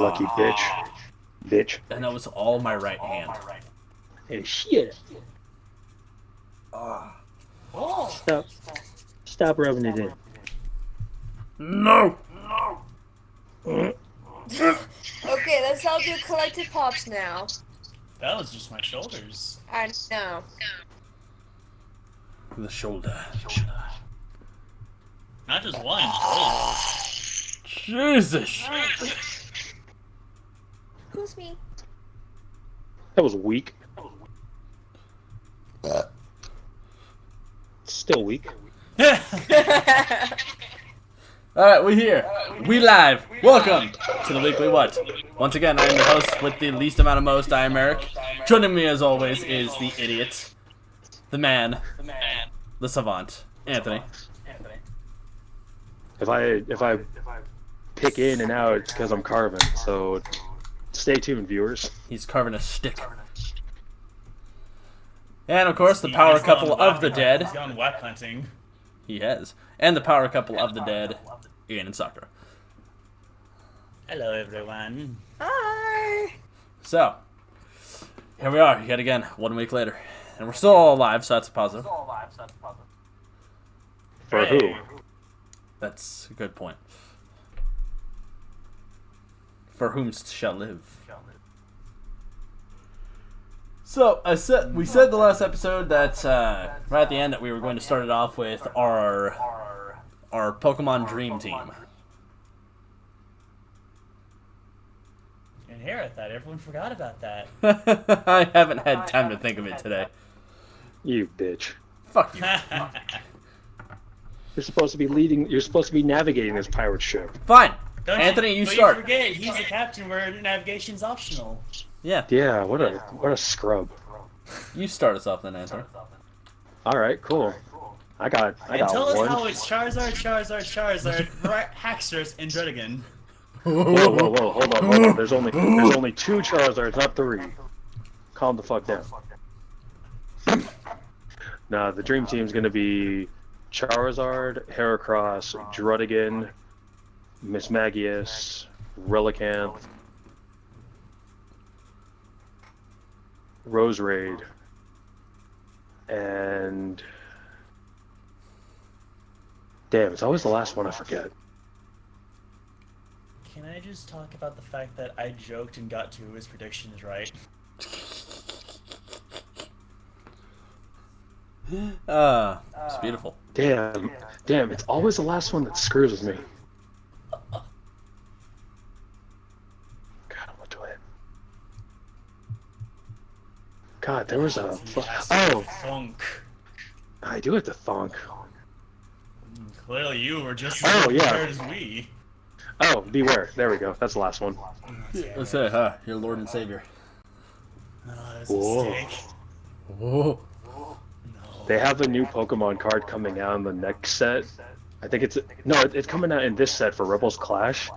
lucky bitch. Bitch. And that was all my right hand. Hey, shit. Stop. Stop rubbing it in. No! Okay, let's all do collective pops now. That was just my shoulders. I know. The shoulder. Not just one. Oh. Jesus! Who's me? That was weak. Still weak. Alright, we're here. We live. Welcome to the Weekly What? Once again, I am your host with the least amount of most. I am Eric. Joining me as always is the idiot, the man, the savant, Anthony. If I pick in and out, it's because I'm carving. So stay tuned, viewers. He's carving a stick. And of course, the power couple of the dead. He's gone whack hunting. He has. And the power couple of the dead, Ian and Soccer. Hello, everyone. Hi. So, here we are, yet again, 1 week later. And we're still all alive, so that's a positive. For who? That's a good point. For whom shall live. So, we said the last episode that, right at the end, that we were going to start it off with our Pokemon Dream Team. And here, I thought everyone forgot about that. I haven't had time to think of it today. You bitch. Fuck you. You're supposed to be leading. You're supposed to be navigating this pirate ship. Fine. Don't Anthony, you but start. You forget, he's the captain where navigation's optional. Yeah. Yeah. What a scrub. You start us off then, Anthony. All right. Cool. I got And tell us one. how it's Charizard, Haxorus, and Dredigan. Whoa! Hold on. There's only two Charizards, not three. Calm the fuck down. Nah, the dream team's gonna be Charizard, Heracross, Druddigan, Mismagius, Relicanth, Roserade, and damn, it's always the last one I forget. Can I just talk about the fact that I joked and got two of his predictions right? It's beautiful. Damn, it's always the last one that screws with me. God, what do I? God, there was a. Oh, Funk. I do have to thonk. Clearly you were just Oh, as yeah. prepared as we. Oh, beware. There we go. That's the last one. Let's say, huh? Your Lord and Savior. Oh, that was a Whoa. mistake. Whoa. No. They have a new Pokemon card coming out in the next set. I think it's coming out in this set for Rebels Clash,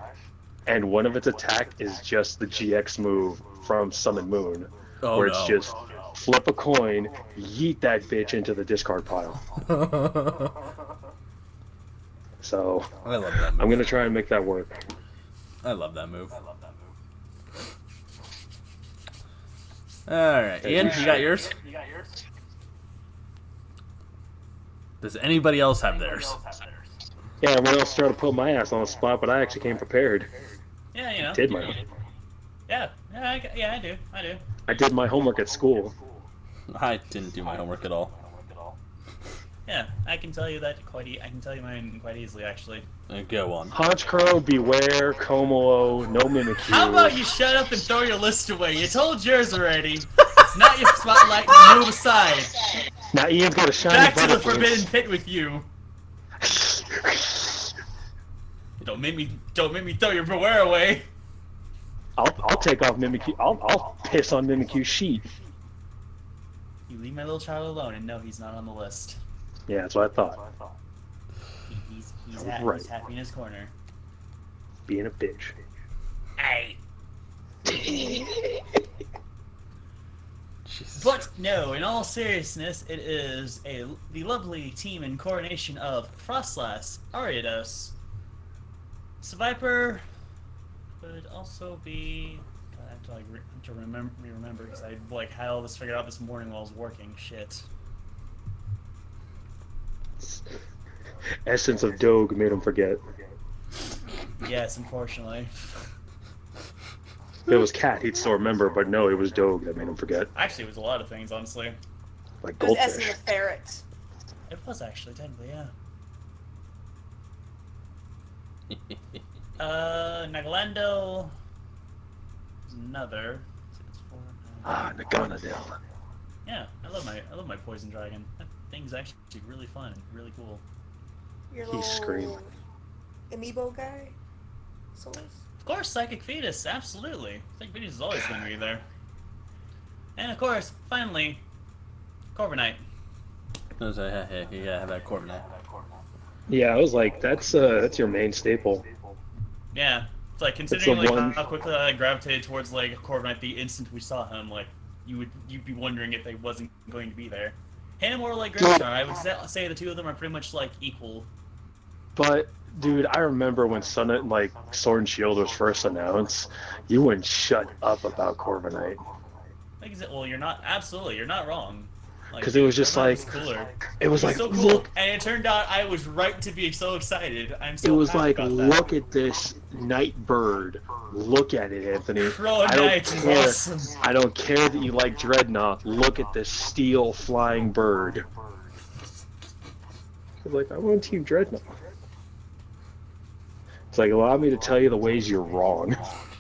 and one of its attack is just the GX move from Sun and Moon, Oh, where no. it's just flip a coin, yeet that bitch into the discard pile. So I love that move. I'm gonna try and make that work. I love that move. Alright, Ian, you got yours? Does anybody else have theirs? Yeah, everyone else tried to put my ass on the spot, but I actually came prepared. Yeah, you know. Did my Yeah, I do. I did my homework at school. I didn't do my homework at all. Yeah, I can tell you that I can tell you mine quite easily, actually. Go on. Honchkrow, Beware, Komolo, no Mimikyu. How about you shut up and throw your list away? You told yours already. It's not your spotlight. Now move aside. Now Ian's got a shiny Back to the Butterfree. forbidden pit with you. Don't make me throw your Beware away. I'll take off Mimikyu. I'll piss on Mimikyu's sheet. You leave my little child alone, and no, he's not on the list. Yeah, that's what I thought. He's Right. he's happy in his corner. Being a bitch. Hey. Jesus. But no, in all seriousness, it is the lovely team and coronation of Frostlass, Ariados, Seviper, could also be. God, I have to like remember because I like had all this figured out this morning while I was working. Shit. Essence of Doge made him forget. Yes, unfortunately. If it was Cat, he'd still remember, but no, it was Doge that made him forget. Actually, it was a lot of things, honestly. Like It was Essence goldfish. of Ferret. It was actually technically, yeah. Nagalando. Another. Six, four, nine. Naganadel. Yeah, I love my poison dragon. That thing's actually really fun and really cool. Your He little screamed. amiibo guy. Souls. Of course, Psychic Fetus, absolutely. Psychic Fetus is always going to be there. And of course, finally, Corviknight. I was like, hey, you gotta have that Corviknight. Yeah, I was like, that's your main staple. Yeah, it's like considering the one- like how quickly I gravitated towards like Corviknight the instant we saw him, like you'd be wondering if they wasn't going to be there. Him or like Grimstar, I would say the two of them are pretty much like equal. But dude, I remember when Sword and Shield was first announced, you wouldn't shut up about Corviknight. Like, well, you're not wrong. Because it was just Corviknight like, was cooler. it was It like, was so cool, look, and it turned out I was right to be so excited. I'm it so was happy like, about that. look at this night bird. Look at it, Anthony. Crow I don't Knight is care. awesome. I don't care that you like Dreadnought. Look at this steel flying bird. It's like, I want Team Dreadnought. It's like, allow me to tell you the ways you're wrong.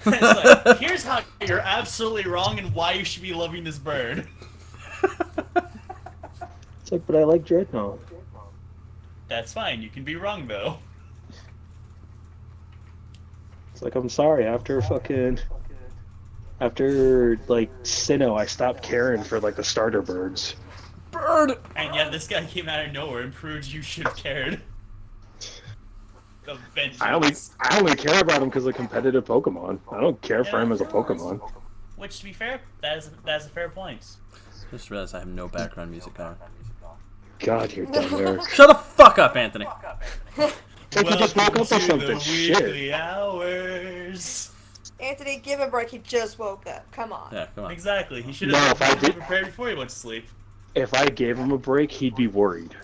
It's like, here's how you're absolutely wrong and why you should be loving this bird. It's like, but I like Dreadnought. That's fine. You can be wrong though. It's like, I'm sorry, after like Sinnoh, I stopped caring for like the starter birds. Bird! And yet this guy came out of nowhere and proved you should have cared. The vengeance. I only care about him because of competitive Pokemon. I don't care for him as a Pokemon. Which, to be fair, that is a fair point. Just realized I have no background music on. God, you're dumb, Eric. Shut the fuck up, Anthony! It's like you just woke up or to something. the Shit. weekly hours. Anthony, give him a break. He just woke up. Come on. Yeah, come on. Exactly. He should No, have if I been did- prepared before he went to sleep. If I gave him a break, he'd be worried.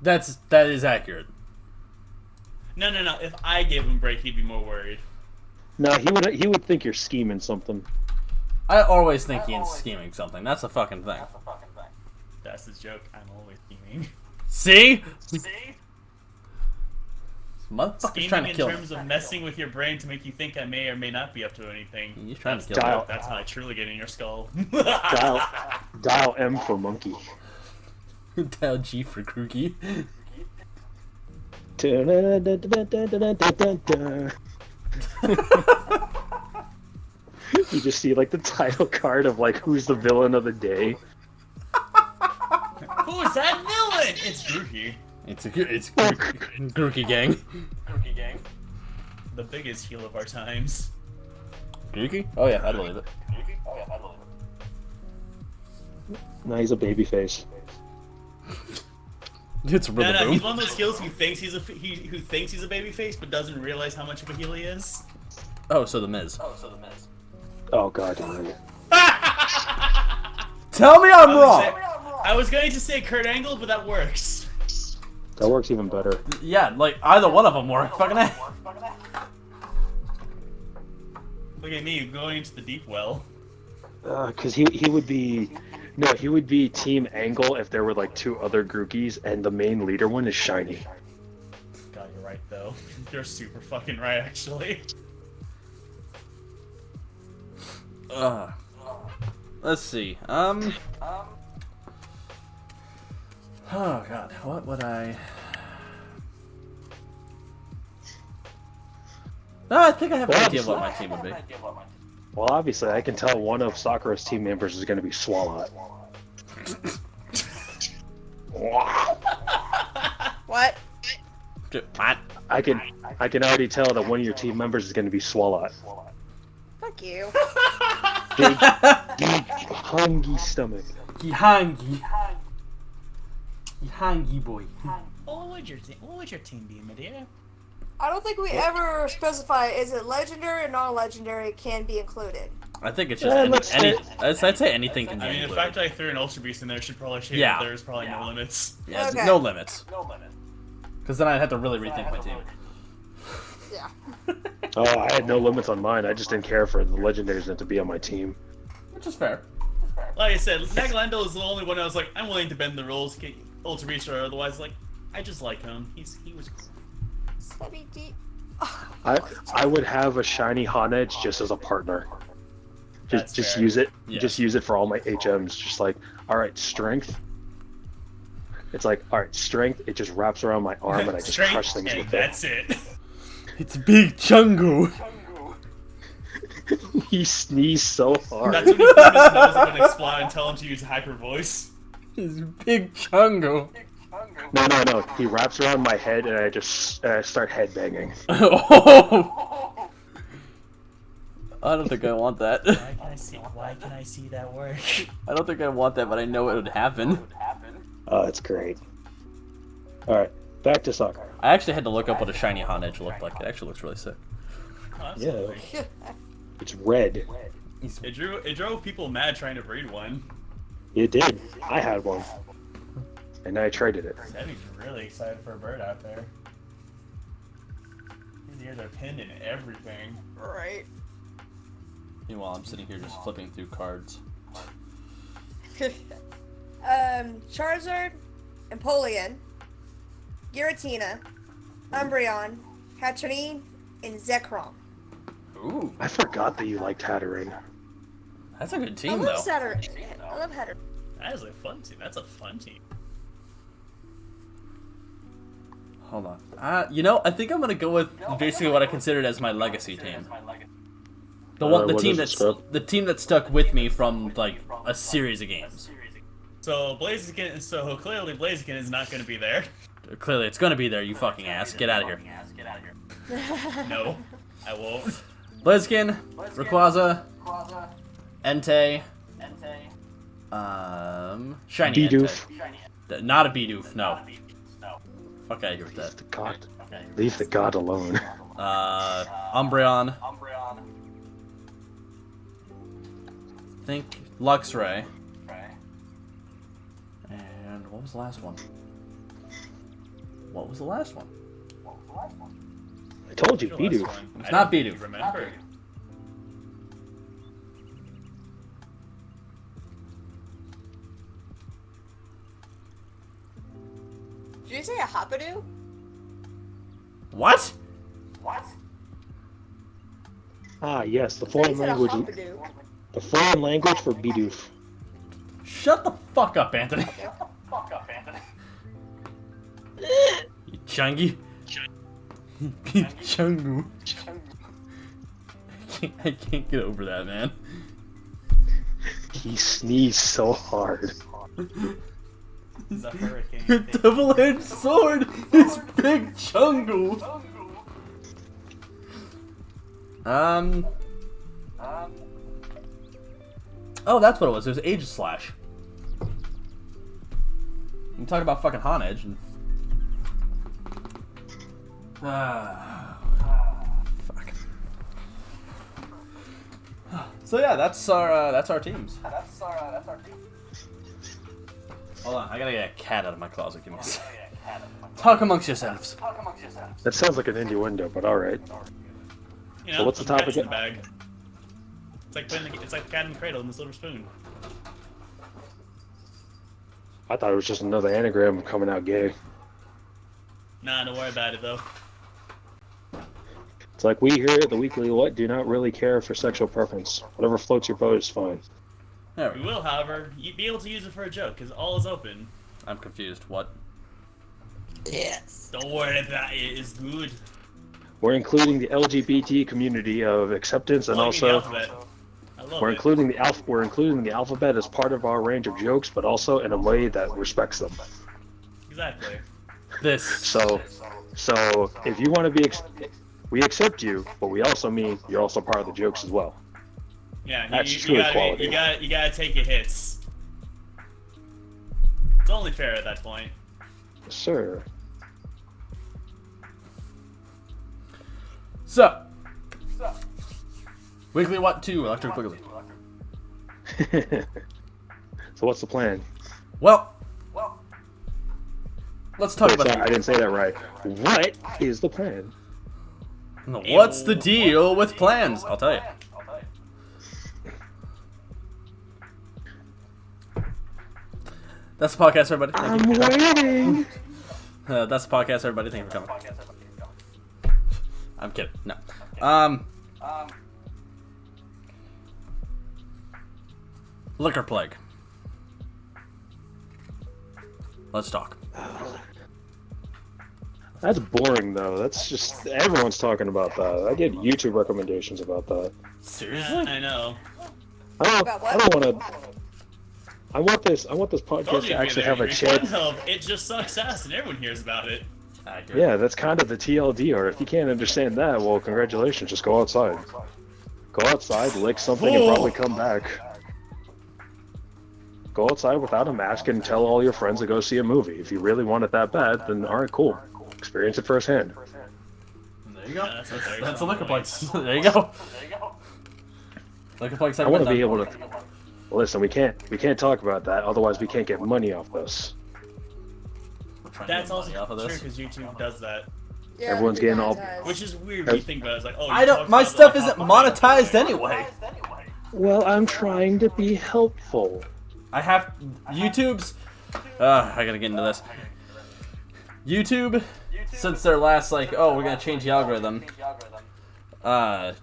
That is accurate. No. If I gave him a break, he'd be more worried. No, he would think you're scheming something. I always think he's scheming something. That's a fucking thing. That's the joke. I'm always scheming. See? Motherfucker's Scheming trying to in kill me. terms of messing with your brain to make you think I may or may not be up to anything. He's trying to That's kill me. That's how I truly get in your skull. Dial M for monkey. Dial G for Krookie. You just see like the title card of like who's the villain of the day. Who is that villain? It's Grookey. It's Krookie gang. Grookey gang. The biggest heel of our times. Krookie? Oh yeah, I believe it. No, he's a baby face. It's No, Rillaboom. he's one of those heels who thinks he's a baby face, but doesn't realize how much of a heel he is. Oh, so the Miz. Oh god. Right. Tell me I'm wrong. I was going to say Kurt Angle, but that works. That works even better. Yeah, like either one of them work. Fucking A. Look at me going into the deep well. Because he would be... No, he would be Team Angle if there were like two other Grookies, and the main leader one is Shiny. God, you're right though. You're super fucking right, actually. Let's see. Oh god, what would I? No, I think I have an idea of what my team would be. Well, obviously, I can tell one of Sakura's team members is going to be Swalot. What? What? I can already tell that one of your team members is going to be Swalot. Fuck you. Big hungry stomach. Gihangi. Gihangi boy. What would your team be, my dear? I don't think we ever specify is it legendary or non-legendary can be included. I think it's just I'd say anything can be I mean, the included. fact that I threw an Ultra Beast in there should probably show Yeah. that there's probably no limits. Yeah, Okay. no limits. Because then I'd have to really rethink my team. Yeah. Oh, I had no limits on mine. I just didn't care for the legendaries not to be on my team. Which is fair. Like I said, Nagalando is the only one I was like, I'm willing to bend the rules, Ultra Beast or otherwise. Like, I just like him. He was cool. WD. I would have a shiny Honedge just as a partner. That's Just fair. use it. Yes. Just use it for all my HMs. Just like, all right, strength. It's like, all right, strength. It just wraps around my arm and I just Straight, crush things and with that's it. It's Big Chungu. it. He sneezed so hard. That's when you put his nose up and explode and tell him to use hyper voice. It's Big Chungu. No. He wraps around my head and I just start headbanging. Oh. I don't think I want that. Why can I see that work? I don't think I want that, but I know it would happen. Oh, it's great. All right, back to soccer. I actually had to look up what a shiny Honedge looked like. It actually looks really sick. Yeah, it's red. It drove people mad trying to breed one. It did. I had one, and I traded it. Debbie's really excited for a bird out there. His ears are pinned and everything. Right. Meanwhile, I'm sitting here just flipping through cards. Charizard, Empoleon, Giratina, Umbreon, Hatterene, and Zekrom. Ooh, I forgot that you liked Hatterene. that's a good I team, love though. Hatterene. I love Hatterene. That is a fun team. That's a fun team. Hold on. You know, I think I'm gonna go with basically what I considered as my legacy team. The what is it, Scrub? team that stuck with me from like a series of games. So clearly Blaziken is not going to be there. Clearly, it's gonna be there. You fucking ass. Get out of here. No, I won't. Blaziken, Rayquaza, Entei, shiny Bidoof. Entei. Not a Bidoof. No. Fuck out of here with that. Leave the god alone. Umbreon. Think Luxray. And what was the last one? I told you, The last Bidoof. one. It's I not don't think Bidoof. you Remember? Did you say a Hoppidoo? What? Ah, yes, the You foreign said a language. Hoppidoo. The foreign language for Bidoof. Shut the fuck up, Anthony. You chungy. Chungu. I can't get over that, man. He sneezed so hard. The hurricane. Your double-edged sword is Big Chungu. Oh, that's what it was. It was Age Slash. I'm talking about fucking Honedge and. Fuck. So yeah, that's our teams. Hold on, I gotta get a cat out of my closet. Give me a second. Talk amongst yourselves. That sounds like an innuendo, but alright. You know, So what's the some topic cats in the again? bag. It's like the cat in the cradle and the silver spoon. I thought it was just another anagram of coming out gay. Nah, don't worry about it though. It's like we here at the Weekly What do not really care for sexual preference. Whatever floats your boat is fine. There We we go. will, however, be able to use it for a joke because all is open. I'm confused. What? Yes. Don't worry, that is good. We're including the LGBT community of acceptance, and Plugging the also alphabet. I love we're it. including the alphabet as part of our range of jokes, but also in a way that respects them. Exactly. This. So if you want to be, we accept you, but we also mean you're also part of the jokes as well. Yeah, That's you true gotta equality. you gotta take your hits. It's only fair at that point. Sir. So, Weekly What 2, Electric Boogaloo. So what's the plan? Well, let's talk Wait, about sorry, I didn't say that right. What is the plan? what's the deal with plans? I'll tell you. That's the podcast, everybody. Thank you. waiting. That's the podcast, everybody. Thank you for coming. I'm kidding. No. Liquor plague. Let's talk. That's boring, though. That's just everyone's talking about that. I get YouTube recommendations about that. Seriously? I know. I About what? don't want to. I want this Told podcast you to it'd actually be have a very chance. fun, though. It just sucks ass, and everyone hears about it. Yeah, that's kind of the TLDR. If you can't understand that, well, congratulations. Just go outside. Go outside, lick something, and probably come back. Go outside without a mask and tell all your friends to go see a movie. If you really want it that bad, then alright, cool. Experience it firsthand. There you go. Yeah, that's That's a liquor plague. There you go. Liquor plague. I want to be able to. Listen, we can't talk about that. Otherwise, we can't get money off this. That's also off of true this. because YouTube does that, Yeah, Everyone's getting all- which is weird when you think about it. It's like, oh, I you don't. talked My about stuff the isn't top monetized line. anyway. Well, I'm trying to be helpful. I have YouTube's. I gotta get into this. YouTube, since their last we're gonna change the algorithm.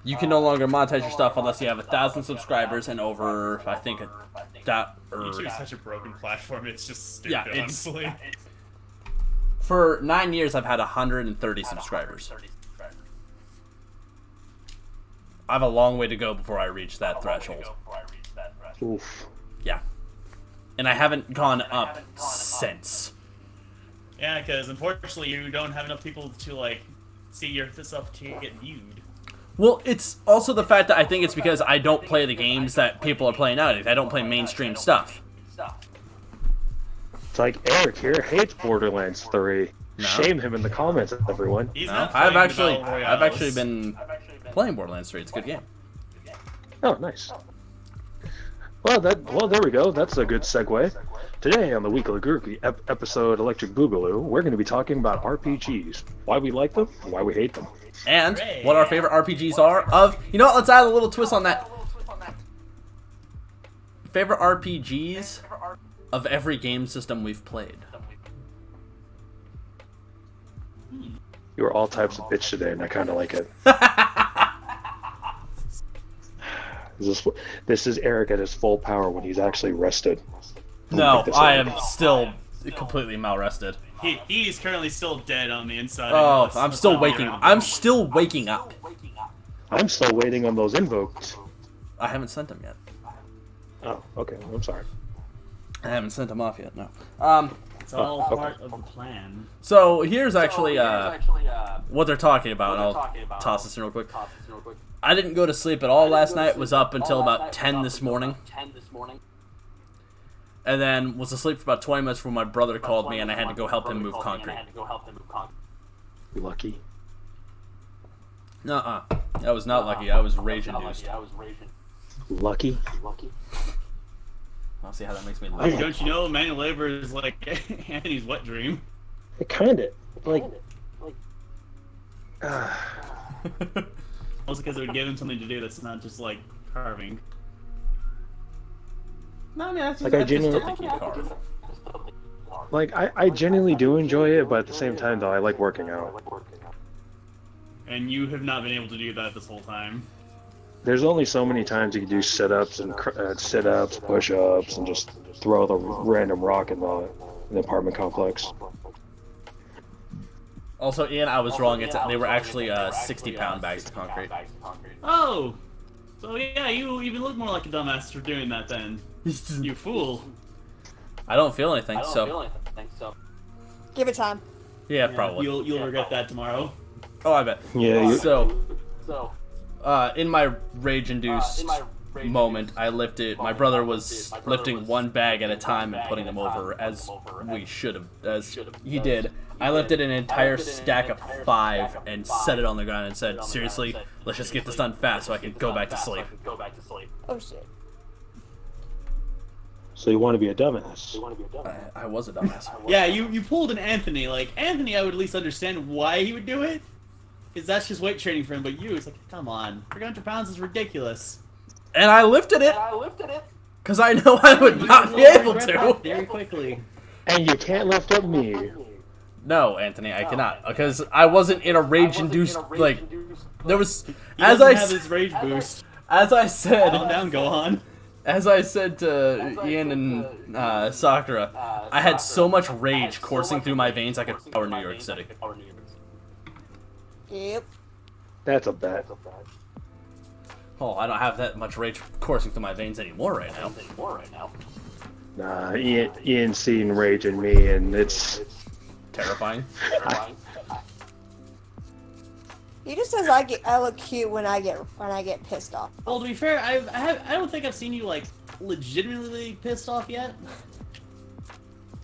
You can no longer monetize your stuff unless you have 1,000 subscribers and over, I think, YouTube is such a broken platform. It's just stupid, Yeah, it's- honestly. For 9 years, I've had 130 subscribers. I have a long way to go before I reach that threshold. Oof. Yeah. And I haven't gone up since. Yeah, because unfortunately, you don't have enough people to see your stuff to get viewed. Well, it's also the fact that I think it's because I don't play the games that people are playing nowadays. I don't play mainstream stuff. It's like Eric here hates Borderlands 3. No. Shame him in the comments, everyone. He's No, not I've playing actually, Battle I've actually Royales. been playing Borderlands 3. It's a good game. Oh, nice. Well, there we go. That's a good segue. Today on the Weekly Groupie episode Electric Boogaloo, we're going to be talking about RPGs. Why we like them, and why we hate them. And what our favorite RPGs are you know what, let's add a little twist on that. Favorite RPGs of every game system we've played. You are all types of bitch today, and I kind of like it. This is Eric at his full power when he's actually rested. No, Like this I one. am still completely malrested. He's currently still dead on the inside. Oh, Let's- I'm let's still not be waking. around I'm him. still waking up. I'm still waiting on those invokes. I haven't sent them yet. Oh, okay. I'm sorry. I haven't sent them off yet. No. It's all okay. part of the plan. So here's actually what they're talking about. I'll toss this in real quick. I didn't go to sleep at all last night. Was up until about 10 this morning. And then was asleep for about 20 minutes when my brother called me and I had to go help him move concrete. Lucky. Nuh-uh. I was not lucky. I was rage-induced. Lucky? I'll see how that makes me Dude, look. don't you know manual labor is like Anthony's wet dream? It kind of. Like. Also because it would give him something to do that's not just like carving. No, I mean, I Like, I genuinely- still think he'd carve. Like, I genuinely do enjoy it, but at the same time, though, I like working out. And you have not been able to do that this whole time. There's only so many times you can do sit-ups and sit-ups, push-ups, and just throw the random rock in the apartment complex. Also, Ian, I was wrong. They were actually 60-pound bags of concrete. Oh! So yeah, you even look more like a dumbass for doing that then. You fool. I don't feel anything, so Give it time. yeah, probably. You'll regret that tomorrow. Oh, I bet. Yeah, So, in my rage-induced moment, my brother was lifting one bag at a time and putting them over, as he did. I lifted an entire stack of 5 and set it on the ground and said, seriously, let's just get this done fast so I can go back to sleep. Oh shit. So you want to be a dumbass? I was a dumbass. Yeah, you pulled an Anthony. Like, Anthony, I would at least understand why he would do it. Because that's just weight training for him. But you, it's like, come on. 300 pounds is ridiculous. And I lifted it! Because I know I would not be able to. Very quickly. And you can't lift up me. No, Anthony, I cannot. Because I wasn't in a rage-induced, like... There was... He As doesn't I have his rage boost. As I said... Calm down, go on. As I said to Ian and Sakura, I had so much rage coursing through my veins I could power New York City. Yep. That's a bet. Oh, I don't have that much rage coursing through my veins anymore right now. Nah, Ian's seen rage in me, and it's Terrifying. He just says I look cute when I get pissed off. Well, to be fair, I don't think I've seen you like legitimately pissed off yet.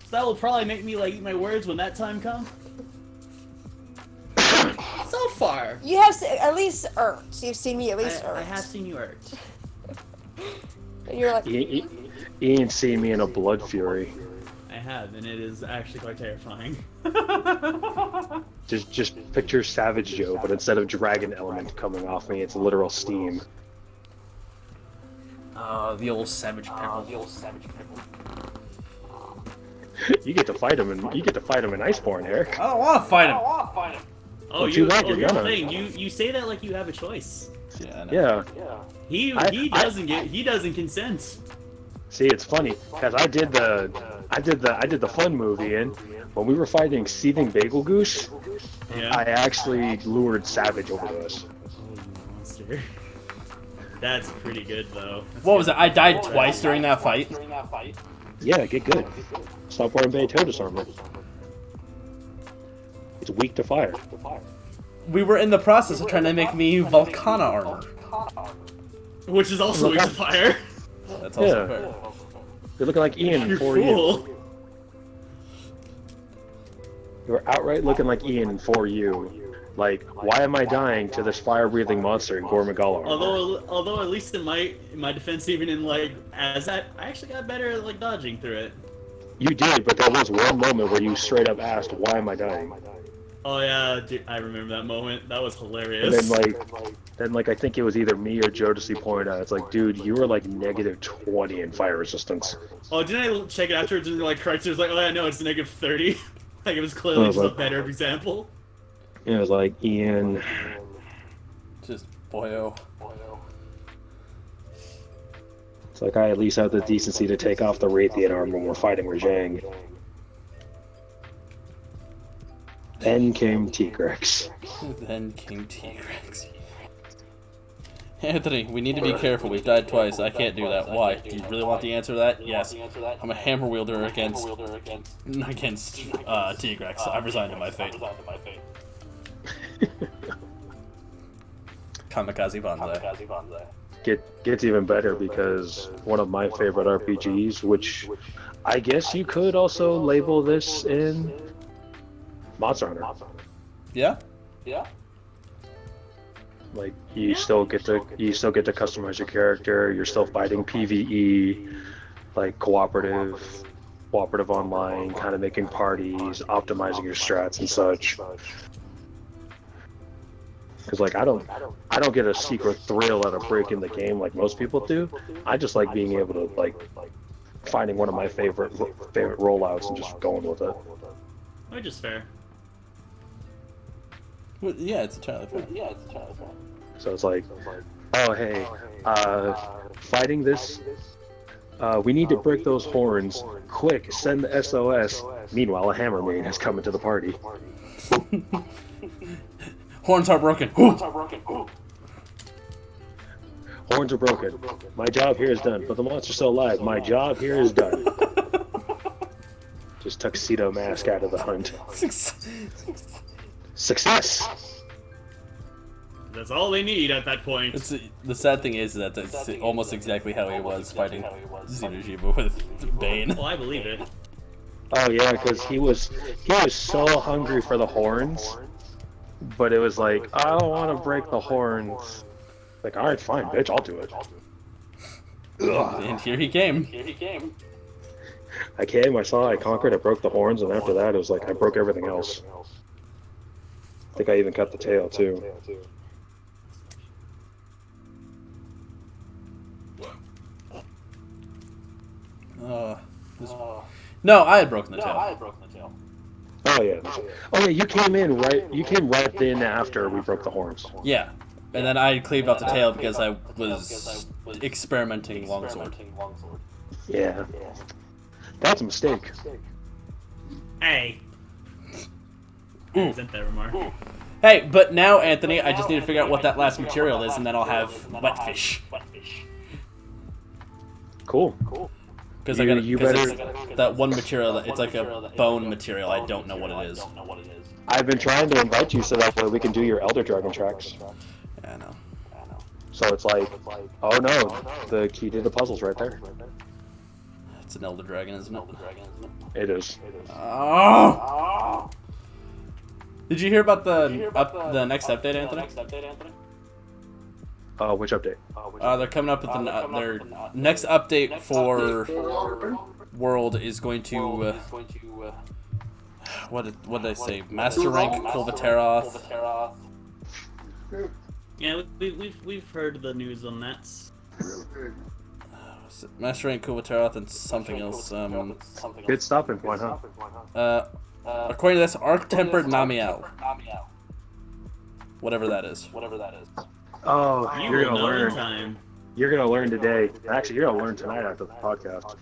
So that will probably make me like eat my words when that time comes. So far, You have at least irked. You've seen me at least irked. I have seen you hurt. And you're like, Ian's seen me in a blood fury. I have, and it is actually quite terrifying. Just picture Savage Joe, but instead of dragon element coming off me, it's literal steam. The old savage pickle. You get to fight him, and you get to fight him in Iceborne, Eric. I don't want to fight him. Oh, Don't you like it, here's the gonna. thing. You say that like you have a choice. Yeah, I know. Yeah. He doesn't consent. See, it's funny because I did the fun movie, and when we were fighting Seething Bagel Goose, Yeah. I actually lured Savage over to us. Oh, you monster. That's pretty good though. What was it? I died twice during that fight. Yeah, get good. Stop wearing Baytotus armor. It's weak to fire. We were in the process of trying to make me Volcana armor. Which is also weak to fire. That's also Yeah. fair. You're looking like Ian You're for you. fool. You're outright looking like Ian for you. Like, why am I dying to this fire-breathing monster in Gormagala armor? Although at least in my defense, even in like I actually got better at like dodging through it. You did, but there was one moment where you straight up asked, "Why am I dying?" Oh yeah, dude, I remember that moment. That was And hilarious. then I think it was either me or Joe to point out. It's like, dude, you were like -20 in fire resistance. Oh, didn't I check it afterwards and like correct it? It was like, oh yeah, no, it's -30. Like it was clearly just a better example. It was like, Ian. Just boyo. It's like I at least have the decency to take off the Raytheon armor when we're fighting Rajang. Then came T-Rex. Then came T-Rex. Anthony, we need to be careful. We've died twice. I can't do that. Why? Do you really want the answer to that? Yes. I'm a hammer wielder against T-Rex. I've resigned to my fate. Kamikaze Banzai. Gets even better because one of my favorite RPGs, which I guess you could also label this in Monster Hunter. Yeah? Like you still get to customize your character. You're still fighting PvE, like cooperative online, kind of making parties, optimizing your strats and such. Because like I don't get a secret thrill out of breaking the game like most people do. I just like being able to like finding one of my favorite rollouts and just going with it. Which is fair. Well, yeah, it's entirely fair. So it's like, oh hey, fighting this, we need to break those horns. Quick, send the SOS. Meanwhile, a hammer main has come into the party. Horns are broken. Horns are broken. My job here is done, but the monster's still alive. My job here is done. Just tuxedo mask out of the hunt. Success! That's all they need at that point. The sad thing is that that's almost exactly how he was fighting Xenojiba with Bane. Well, I believe it. Oh yeah, because he was so hungry for the horns, but it was like I don't want to break the horns. Like, all right, fine, bitch, I'll do it. And here he came. I came, I saw, I conquered, I broke the horns, and after that, it was like I broke everything else. I think I even cut the tail too. This- No, I had broken the tail. Oh yeah. Oh yeah, you came in right. You came right in after we broke the horns. Yeah, and then I cleaved off the tail because I was experimenting longsword. Yeah. That's a mistake. Hey. Resent that remark. Hey, but now, Anthony, I just need to figure out what that last material is, and then I'll have wetfish. Cool. Because I got You it's better- that one material. It's like a bone material. I don't know what it is. I've been trying to invite you so that way we can do your Elder Dragon tracks. Yeah, I know. So it's like, oh no, the key to the puzzle's right there. It's an elder dragon, isn't it? It is. Oh! Did you hear about the next update, Anthony? Which update? They're coming up with their next update for World is going to what did I say? Master rank Kulvateroth. Yeah, we've heard the news on that. Master rank Kulvateroth and something else. Good stopping point, huh? According to this, Arc Tempered Namiel. Whatever that is. Oh, You you're will gonna know in learn. time. You're gonna learn today. Actually, you're gonna learn tonight after the podcast.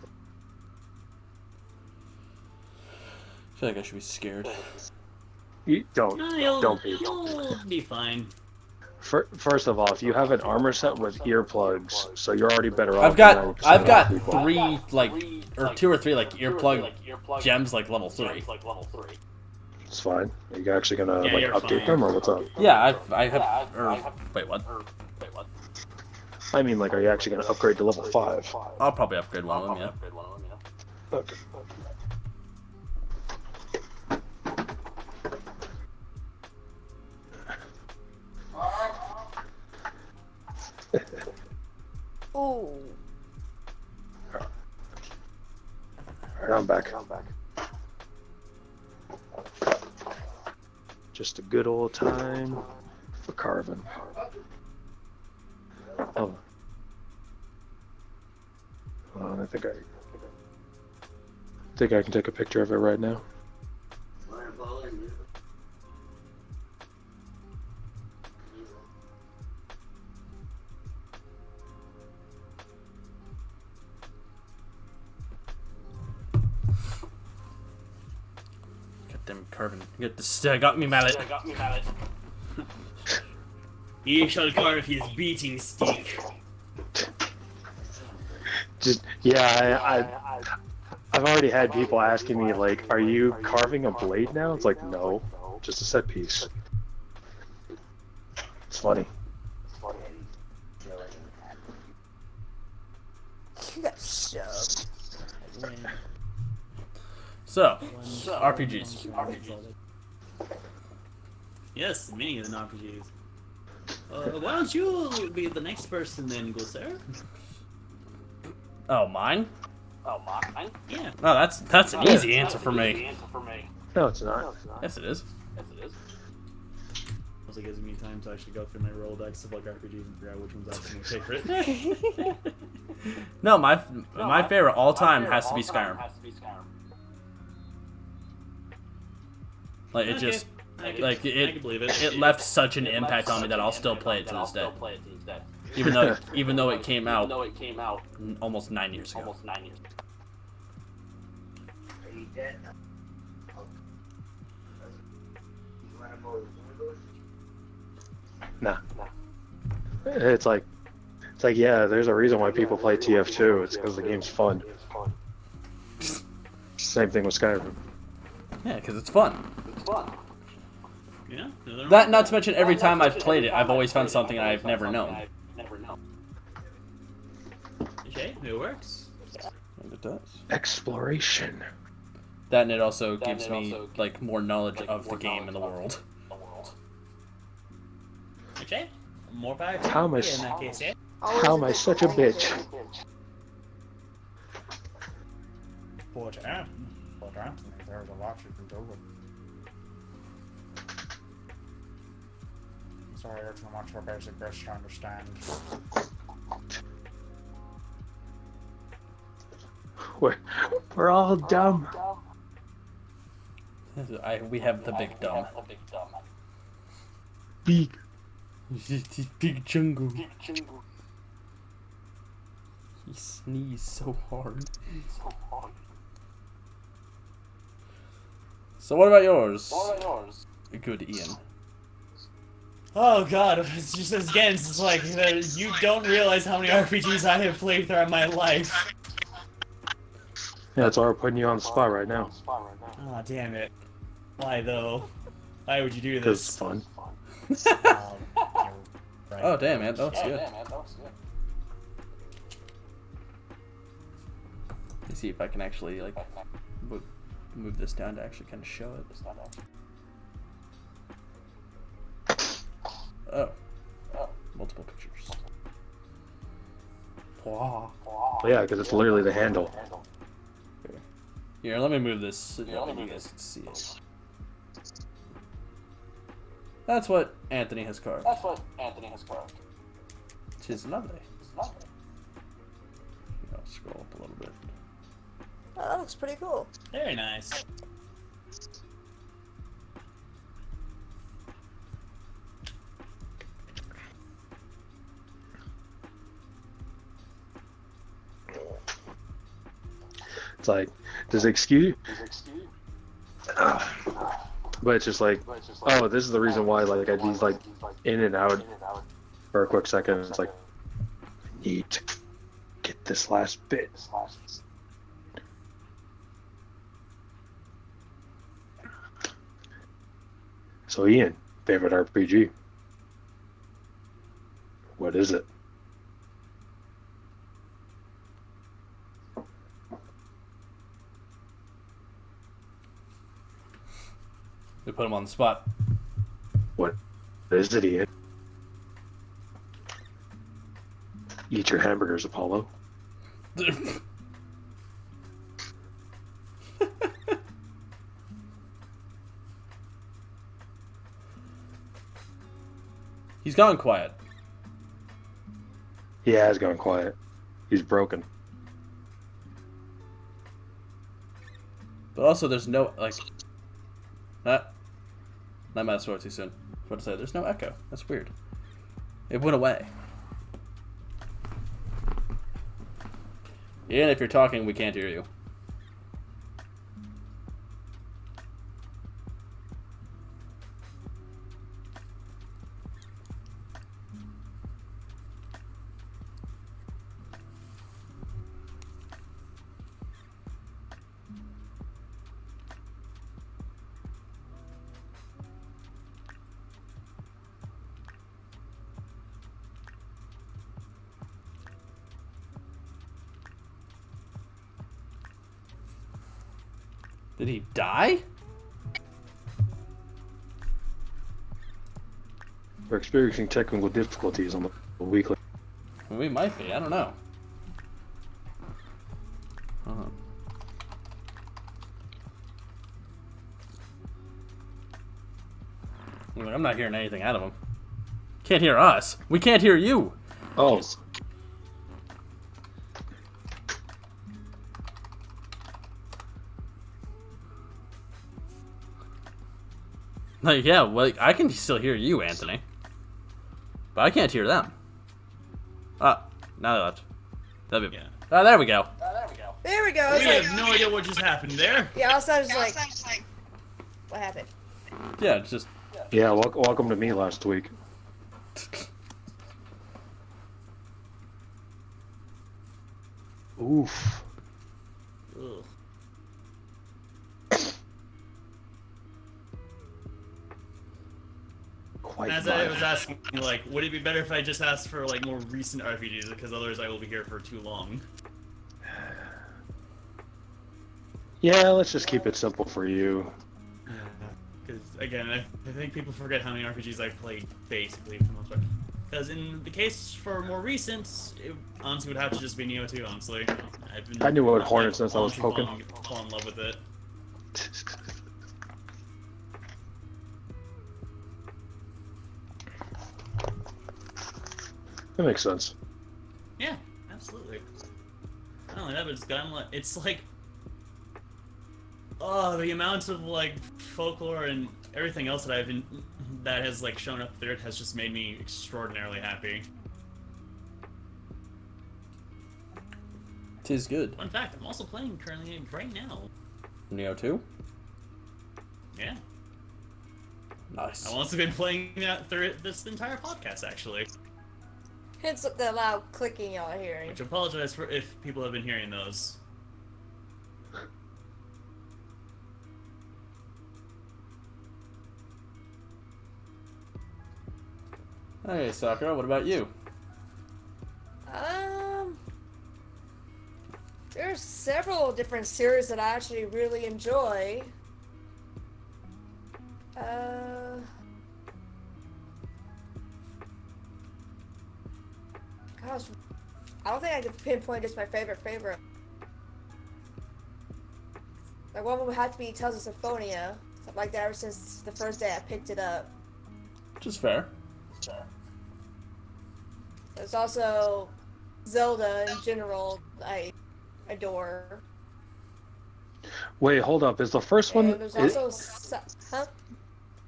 I feel like I should be scared. You don't. No, Don't be. you'll be fine. First of all, if you have an armor set with earplugs, so you're already better off. I've than 90% got of people. 3 or 2 or 3 earplug gems level 3. It's fine. Are you actually gonna Yeah, you're update fine. them, or what's up? Yeah, I have. Wait, what? I mean, like, are you actually gonna upgrade to level 5? I'll probably upgrade one of them. Yeah. Okay. Ooh. Alright, I'm back. Just a good old time for carving. Oh. Hold on, I think I can take a picture of it right now. Goddamn carving. Get this. Got me mallet. He shall carve his beating stick. Just yeah, I've already had people asking me like, "Are you carving a blade now?" It's like, no, just a set piece. It's funny. You got shoved. So, RPGs. Yes, many of the RPGs. Why don't you be the next person then, Gusser? Oh, mine? Yeah. Oh, that's an easy answer for me. No, it's not. Yes, it is. Also gives me time to actually go through my Rolodex of like RPGs and figure out which one's actually my favorite. No, my favorite all time has to be Skyrim. Like it Okay. just I can believe it. it left such an impact on me that I'll still play it to this day. Even though it came out almost 9 years ago. Nah. It's like yeah, there's a reason why people play TF2. It's because the game's fun. Same thing with Skyrim. Yeah, because it's fun. Yeah. That not to mention every time I've played it, I've always found something I've never known. Okay, it works. And it does. Exploration. That and it also gives me like more knowledge of the game and the world. Okay. More power to How am I you in that case, yeah? Always How am I good such a thing. bitch? But Anthony, there's a lot you can do with. Sorry, you're too much for basic bitch to understand. We're all dumb. We have the big dumb. Big. Big jungle. He sneezed so hard. So what about yours? Good Ian. Oh god, it's just again, it's like you don't realize how many RPGs I have played throughout my life. Yeah, that's why we're putting you on the spot right now. Oh damn it. Why though? Why would you do Because it's this? fun. Right. Oh damn man, that looks good. Let me see if I can actually like move this down to actually kind of show it. Oh, multiple pictures. Wow. Well, yeah, because it's literally the handle. Here, let me move this so that you guys can see it. That's what Anthony has carved. Tis lovely. I'll scroll up a little bit. Oh, that looks pretty cool. Very nice. It's like, does it excuse? But it's just like, oh, this is the reason why, like, these like in and out for a quick second. It's like, I need to get this last bit. So Ian, favorite RPG? What is it? We put him on the spot. What is it, Ian? Eat your hamburgers, Apollo. He's gone quiet. He has gone quiet. He's broken. But also, there's no like. I might have swore too soon. I was about to say, there's no echo. That's weird. It went away. Ian, if you're talking, we can't hear you. Did he die? We're experiencing technical difficulties on the weekly. We might be. I don't know. I'm not hearing anything out of him. Can't hear us. We can't hear you. Oh. Like, yeah, well, I can still hear you, Anthony. But I can't hear them. Oh, now they left. That'd be... Yeah. Oh, there we go. There we go. It's We like, have no idea what just happened there. yeah, also I was like, what happened? Yeah, it's just... Yeah, welcome to me last week. Oof. Ugh. Quite As I was asking, like, would it be better if I just asked for like more recent RPGs? Because otherwise, I will be here for too long. Yeah, let's just keep it simple for you. Because again, I think people forget how many RPGs I've played basically for the most part. Because in the case for more recent, it honestly would have to just be Neo 2. Honestly, I've been I knew what like, Hornet since I was honestly poking. falling in love with it. That makes sense. Yeah, absolutely. Not only that, but it's like, oh, the amount of like folklore and everything else that has like shown up there has just made me extraordinarily happy. Tis good. Fun fact: I'm also playing currently right now. Neo 2? Yeah, Nice. I've also been playing that through this entire podcast actually. Hence the loud clicking y'all are hearing. Which I apologize for if people have been hearing those. Hey, Sakura, what about you? There's several different series that I actually really enjoy. Gosh, I don't think I could pinpoint just my favorite. Like one would have to be Tales of Symphonia. I've liked that ever since the first day I picked it up. Which is fair. There's also Zelda in general. I adore. Wait, hold up. Is the first And one... there's is- also huh?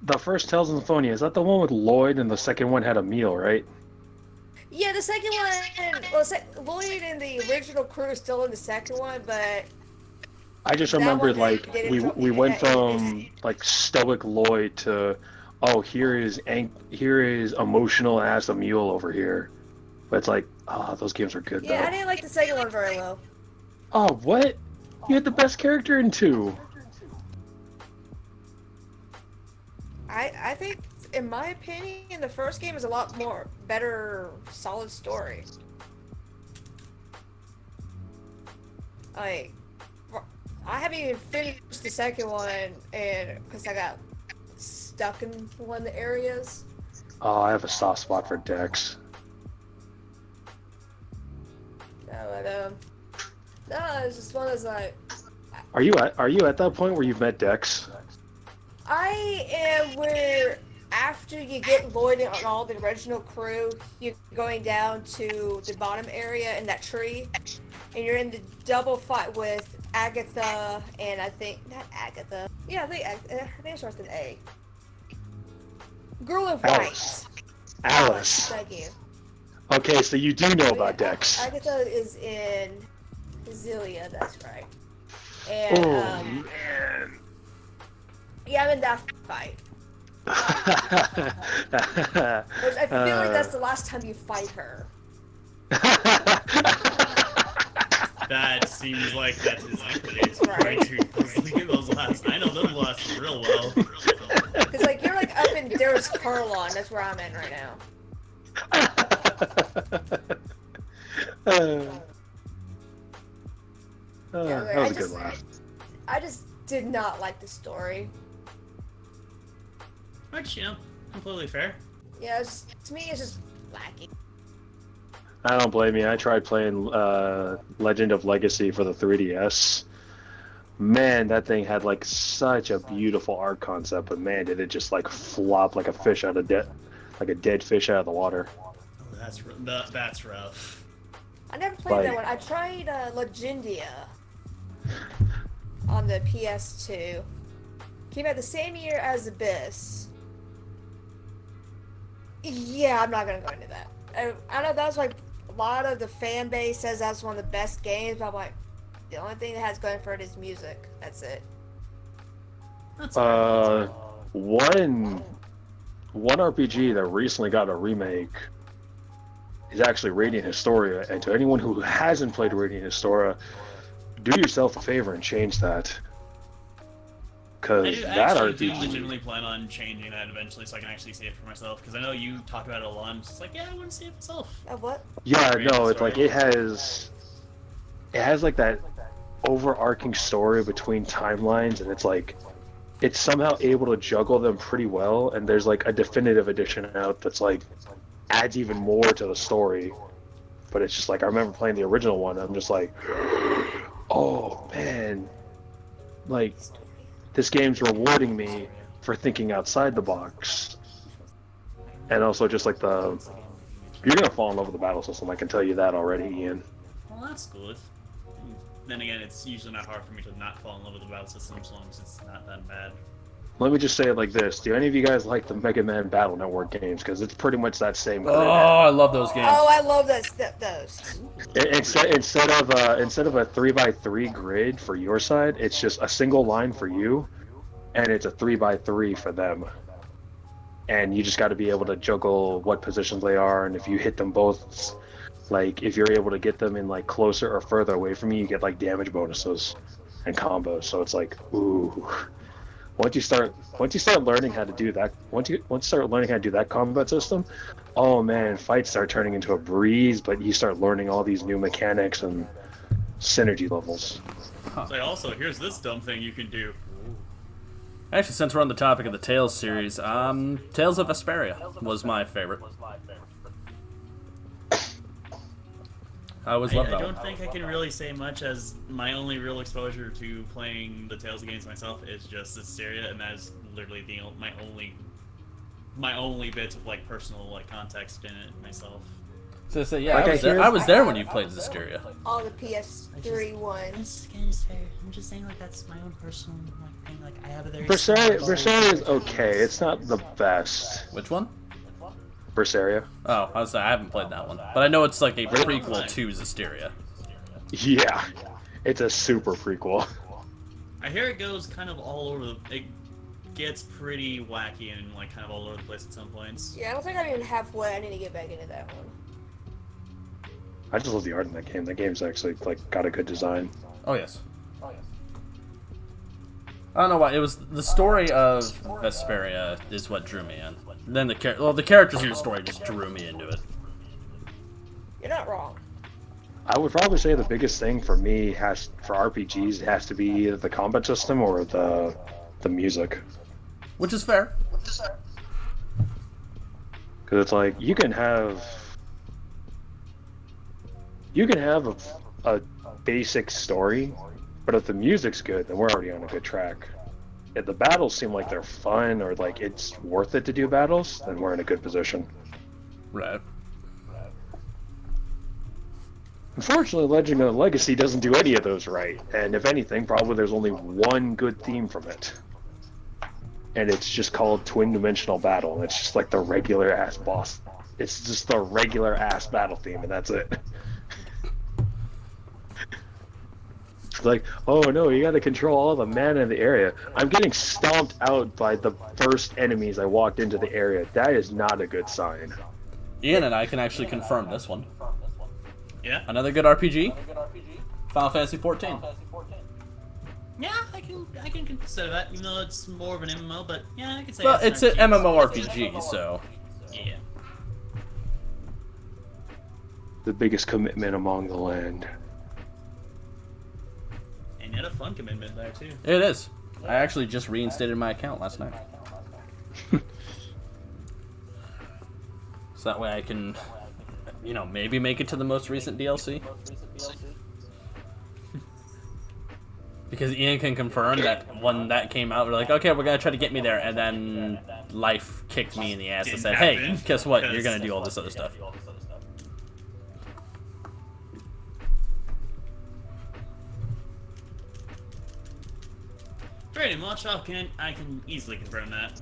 the first Tales of Symphonia, is that the one with Lloyd and the second one had a meal, right? Yeah, the second one. Well, Lloyd and the original crew is still in the second one, but I just That remembered, one like, didn't we go- we went yeah, from, like, stoic Lloyd to, oh, here is emotional ass a mule over here. But it's like, ah, those games are good, yeah, I though. didn't like the second one very well. Oh, what? You had the best character in 2. I think, in my opinion, the first game is a lot more better, solid story. Like, I haven't even finished the second one, and because I got stuck in one of the areas. Oh, I have a soft spot for Dex. No, it's just one of those like. Are you at that point where you've met Dex? I am where after you get Lloyd and all the original crew, you're going down to the bottom area in that tree, and you're in the double fight with Agatha and I think not Agatha. Yeah, I think it starts with an A. Girl in white. Alice. Thank you. Okay, so you do know Oh, about yeah, Dex. Agatha is in Zilia. That's right. And Oh, man. yeah, I'm in that fight. Which I feel like that's the last time you fight her. That seems like that is likely. It's Right. going to possibly those last. I know them last real well. Because like you're like up in Darius Carlon. That's where I'm in right now. Yeah, That was a I good just- laugh. I just did not like the story. Which, completely fair. Yeah, to me it's just lacking. I don't blame you. I tried playing Legend of Legacy for the 3DS. Man, that thing had like such a beautiful art concept, but man, did it just like flop like a fish out of like a dead fish out of the water. Oh, that's rough. I never played that Like- one. I tried Legendia on the PS2. Came out the same year as Abyss. Yeah, I'm not gonna go into that. I know that's like a lot of the fan base says that's one of the best games, but I'm like, the only thing that has going for it is music. That's it. That's fair. One RPG that recently got a remake is actually Radiant Historia, and to anyone who hasn't played Radiant Historia, do yourself a favor and change that. Because I that actually do RPG, legitimately plan on changing that eventually so I can actually see it for myself. Because I know you talk about it a lot. I'm just like, yeah, I want to see it myself. What? yeah, Radiant no, it's like Historia. it has like that overarching story between timelines, and it's like it's somehow able to juggle them pretty well. And there's like a definitive edition out that's like adds even more to the story. But it's just like I remember playing the original one. I'm just like, oh man, like this game's rewarding me for thinking outside the box, and also just like you're gonna fall in love with the battle system. I can tell you that already, Ian. Well, that's good. Then again, it's usually not hard for me to not fall in love with the battle system as long as it's not that bad. Let me just say it like this: do any of you guys like the Mega Man Battle Network games? Because it's pretty much that same. Oh, I love those games. Oh, I love those. Instead of a 3x3 grid for your side, it's just a single line for you, and it's a 3x3 for them. And you just got to be able to juggle what positions they are, and if you hit them both, like if you're able to get them in like closer or further away from you get like damage bonuses and combos. So it's like, ooh. Once you start learning how to do that, once you start learning how to do that combat system, oh man, fights start turning into a breeze. But you start learning all these new mechanics and synergy levels. So also, here's this dumb thing you can do. Actually, since we're on the topic of the Tales series, Tales of Vesperia was my favorite. I always loved that I one. don't think I can really say much, as my only real exposure to playing the Tales games myself is just Hysteria, and that is literally my only bit of like personal like context in it myself. So yeah, Like I was there when you played Hysteria. All the PS3 ones. I'm just saying, like, that's my own personal like thing. Like, I have a very Berseria is okay. It's not the best. Which one? Berseria. Oh, I haven't played that one, but I know it's like a prequel to Hysteria. Yeah, it's a super prequel. I hear it goes kind of all over it gets pretty wacky and like kind of all over the place at some points. Yeah, I don't think I'm even halfway. I need to get back into that one. I just love the art in that game. That game's actually like got a good design. Oh yes. I don't know why. It was the story of Vesperia is what drew me in. Then the characters in the story just drew me into it. You're not wrong. I would probably say the biggest thing for me for RPGs has to be either the combat system or the music. Which is fair. Because it's like you can have a basic story, but if the music's good, then we're already on a good track. If the battles seem like they're fun or like it's worth it to do battles, then we're in a good position. Right. Unfortunately, Legend of Legacy doesn't do any of those right, and if anything, probably there's only one good theme from it. And it's just called Twin Dimensional Battle, and it's just like the regular ass boss. It's just the regular ass battle theme, and that's it. It's like, oh no, you gotta control all the mana in the area. I'm getting stomped out by the first enemies I walked into the area. That is not a good sign. Ian and I can actually confirm this one. Yeah. Another good RPG. Final Fantasy XIV. Yeah, I can consider that, even though it's more of an MMO. But yeah, I can say. Well, that's it's an an MMORPG, so. Yeah. The biggest commitment among the land. And yet a fun commitment there too. It is. I actually just reinstated my account last night. So that way I can, maybe make it to the most recent DLC. Because Ian can confirm that when that came out, we're like, okay, we're going to try to get me there. And then life kicked me in the ass and said, hey, guess what? You're going to do all this other stuff. Pretty much, I can easily confirm that.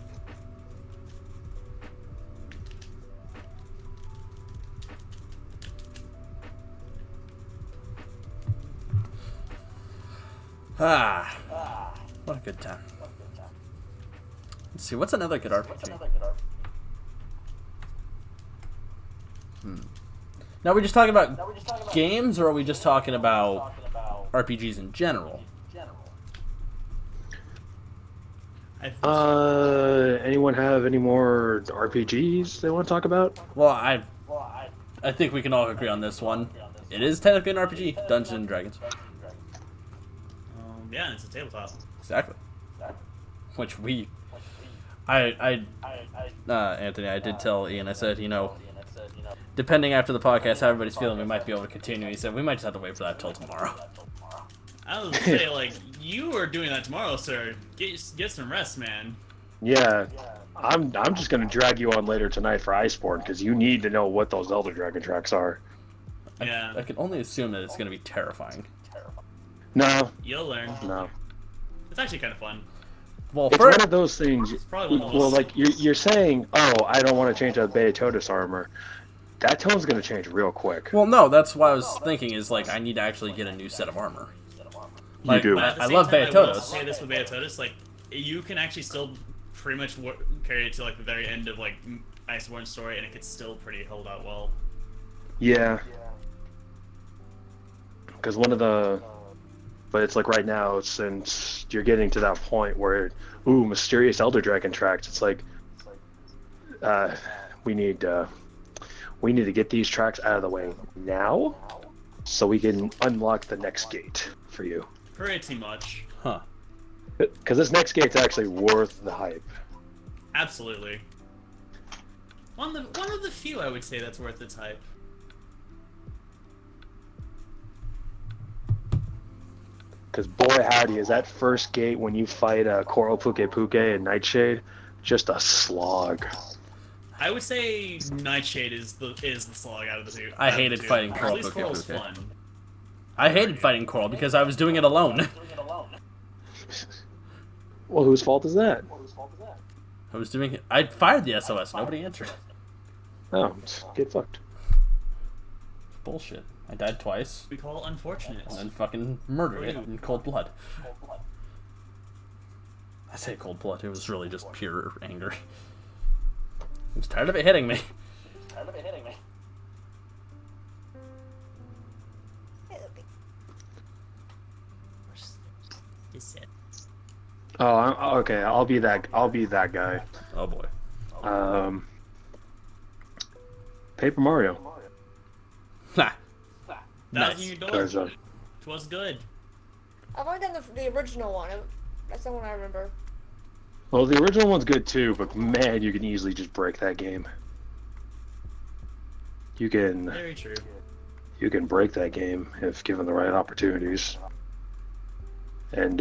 What a good time. Let's see, what's another good RPG? Now, are we just talking about games, or are we just talking about RPGs in general? Anyone have any more RPGs they want to talk about? Well, I think we can all agree on this one. It is technically an RPG, Dungeons and Dragons. Yeah, and it's a tabletop. Exactly. Which Anthony, I did tell Ian, I said, depending after the podcast how everybody's feeling, we might be able to continue. He said, we might just have to wait for that till tomorrow. I was gonna say, like, you are doing that tomorrow, sir. Get some rest, man. Yeah, I'm just gonna drag you on later tonight for Iceborne because you need to know what those Elder Dragon tracks are. Yeah. I can only assume that it's going to be terrifying. No, You'll learn. no. It's actually kind of fun. Well, It's first, one of those things. probably one of those- Well, like you're saying, oh, I don't want to change out Beatotus armor. That tone's gonna change real quick. well, no, that's what I was thinking. Is like I need to actually get a new set of armor. Like, do. But at the I same love time, I will Beatotus. say this with Beatotus, like, you can actually still pretty much carry it to, like, the very end of, like, Iceborne's story, and it could still pretty hold out well. Yeah. Because but it's like right now, since you're getting to that point where, mysterious Elder Dragon tracks. It's like, we need to get these tracks out of the way now, so we can unlock the next gate for you. Pretty much. Huh. Because this next gate's actually worth the hype. Absolutely. One of the few, I would say, that's worth its hype. Because boy howdy, is that first gate when you fight Coral Puke Puke and Nightshade just a slog. I would say Nightshade is the slog out of the two. I hated fighting At Coral least Puke Coral's Puke. fun. I hated fighting Coral because I was doing it alone. Well, whose fault is that? I was doing it. I fired the SOS. Nobody answered. Oh, get fucked. Bullshit. I died twice. We call unfortunate. And then fucking murdered it in cold blood. I say cold blood. It was really just pure anger. I was tired of it hitting me. Oh, okay. I'll be that guy. Oh boy. Paper Mario. Nah. Thousand Nice. Year Door. There's a- It was good. I've only done the original one. That's the one I remember. Well, the original one's good too, but man, you can easily just break that game. You can Very true. break that game if given the right opportunities. And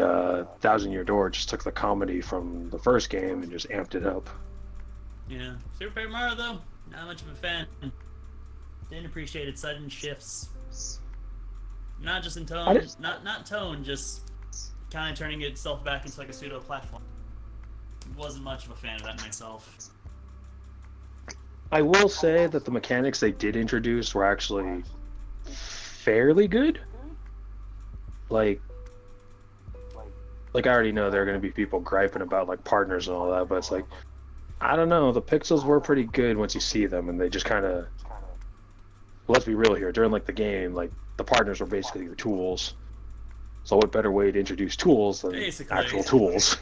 Thousand Year Door just took the comedy from the first game and just amped it up. Yeah. Super Paper Mario, though, not much of a fan. Didn't appreciate its sudden shifts. Not just in tone, not tone, just kind of turning itself back into like a pseudo platform. Wasn't much of a fan of that myself. I will say that the mechanics they did introduce were actually fairly good. Like I already know there are going to be people griping about like partners and all that, but it's like, I don't know, the pixels were pretty good once you see them, and they just kind of, let's be real here, during like the game, like the partners were basically your tools. So what better way to introduce tools than Basically. actual tools?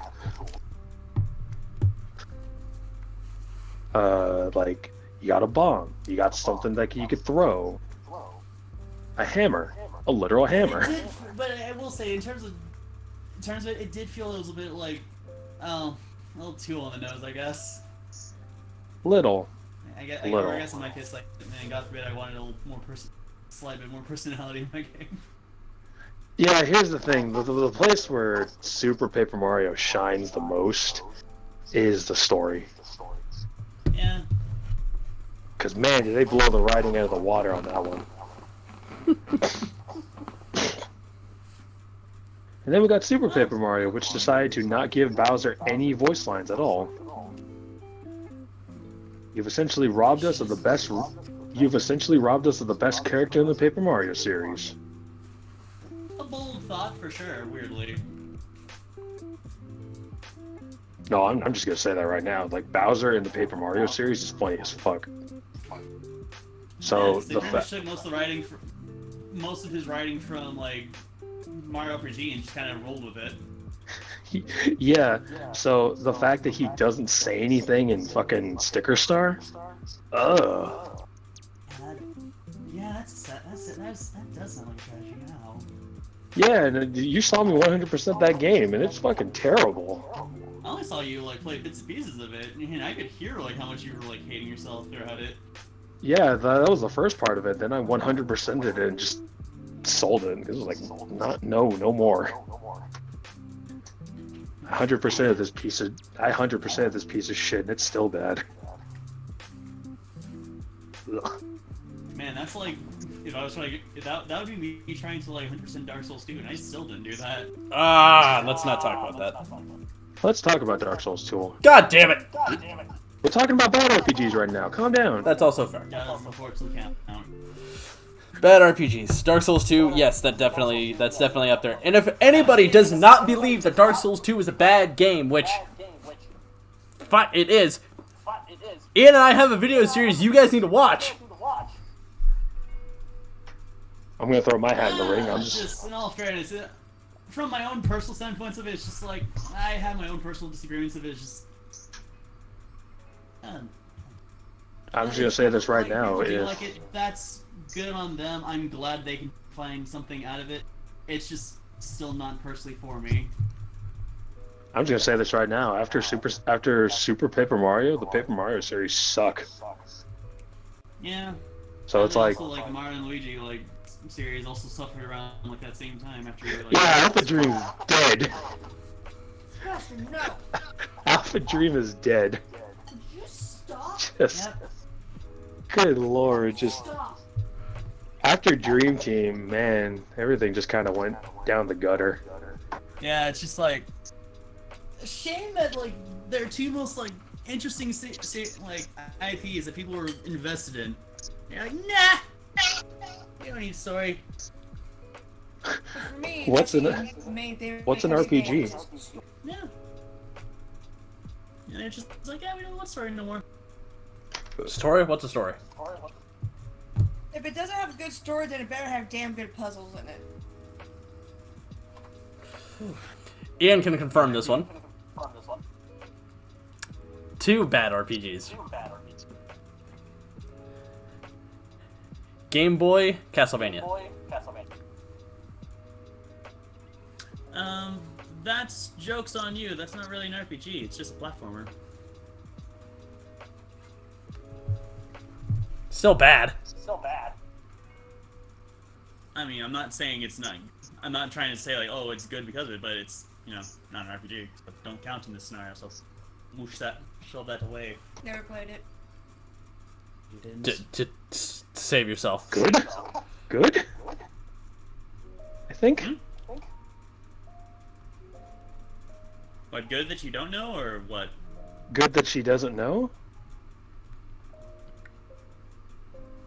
Like, you got a bomb, you got something that you could throw, a hammer, a literal hammer. But I will say, in terms of it, it did feel it was a bit like, a little too on the nose, I guess. Little. I guess in my case, like, man, God forbid, I wanted a little more slight bit more personality in my game. Yeah, here's the thing. The place where Super Paper Mario shines the most is the story. Yeah. Because, man, did they blow the writing out of the water on that one. And then we got Super Paper Mario, which decided to not give Bowser any voice lines at all. You've essentially robbed us of the best character in the Paper Mario series. A bold thought, for sure, weirdly. No, I'm just gonna say that right now. Like, Bowser in the Paper Mario series is funny as fuck. So They the pretty much fact, took most of his writing from, like, Mario RPG and just kind of rolled with it. yeah. So the fact that he doesn't say anything in fucking Sticker Star, Yeah, that does sound like a tragedy now. Yeah, and you saw me 100% that game, and it's fucking terrible. I only saw you like play bits and pieces of it, and I could hear like how much you were like hating yourself throughout it. Yeah, that was the first part of it. Then I 100%ed it and just sold it. It was like, no more. 100% of this piece of, I 100% of this piece of shit, and it's still bad. Ugh. Man, that's like if I was trying to that would be me trying to like 100% Dark Souls 2, and I still didn't do that. Let's not talk about that. Let's talk about Dark Souls 2. God damn it! We're talking about bad RPGs right now. Calm down. That's also fair. Does unfortunately count. Bad RPGs. Dark Souls 2, yes, that's definitely up there. And if anybody does not believe that Dark Souls 2 is a bad game, which it is, Ian and I have a video series you guys need to watch. I'm gonna throw my hat in the ring. I'm just in all fairness, from my own personal standpoints of it, it's just like I have my own personal disagreements of it. It's just. I'm just gonna say this right now. If If like it, that's good on them. I'm glad they can find something out of it. It's just still not personally for me. I'm just gonna say this right now. After Super Paper Mario, the Paper Mario series suck. Yeah. So it's like, also, like Mario and Luigi like series also suffered around like that same time after. Like, yeah, Alpha Dream's dead. Sebastian, no. Alpha Dream is dead. Could you stop? Just, good lord, just Stop. after Dream Team, man, everything just kind of went down the gutter. Yeah, it's just like a shame that like their two most like interesting like IPs that people were invested in. You're like, nah, you don't need story. But for me, What's that's an the main thing what's an with RPG? games. Yeah. And it's just like, yeah, we don't want story no more. Story? What's a story? If it doesn't have a good story, then it better have damn good puzzles in it. Ian can confirm this one. 2 bad RPGs. Game Boy, Castlevania. That's joke's on you. That's not really an RPG. It's just a platformer. Still bad. I mean, I'm not saying it's not. I'm not trying to say like, oh, it's good because of it, but it's not an RPG. So don't count in this scenario. So shove that away. Never played it. You didn't. To save yourself. Good? Good? I think. What, good that you don't know, or what? Good that she doesn't know?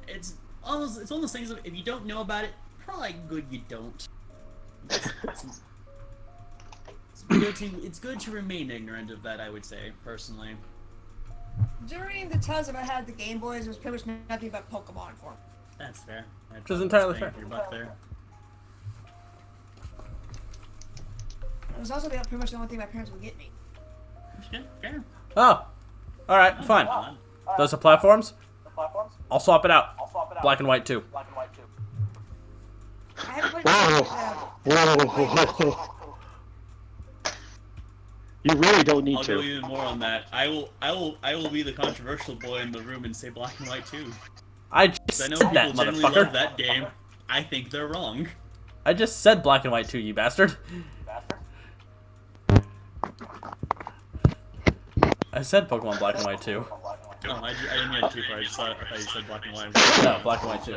It's one of those things of if you don't know about it, probably good you don't. It's good to remain ignorant of that, I would say, personally. During the times that I had the Game Boys, it was pretty much nothing but Pokemon for me. That's fair. Which is entirely fair. Your butt there. It was also pretty much the only thing my parents would get me. Yeah, fair. Oh. Alright, fine. Those are platforms? I'll swap it out. Black and white too. I haven't played Whoa. You really don't need I'll go to. even more on that. I will be the controversial boy in the room and say black and white too. I just 'Cause I know said people that, generally love motherfucker. that game. I think they're wrong. I just said black and white too, you bastard. I said Pokemon Black and White too. No, I didn't mean it too far. I thought you said black and white. No, Black and White too.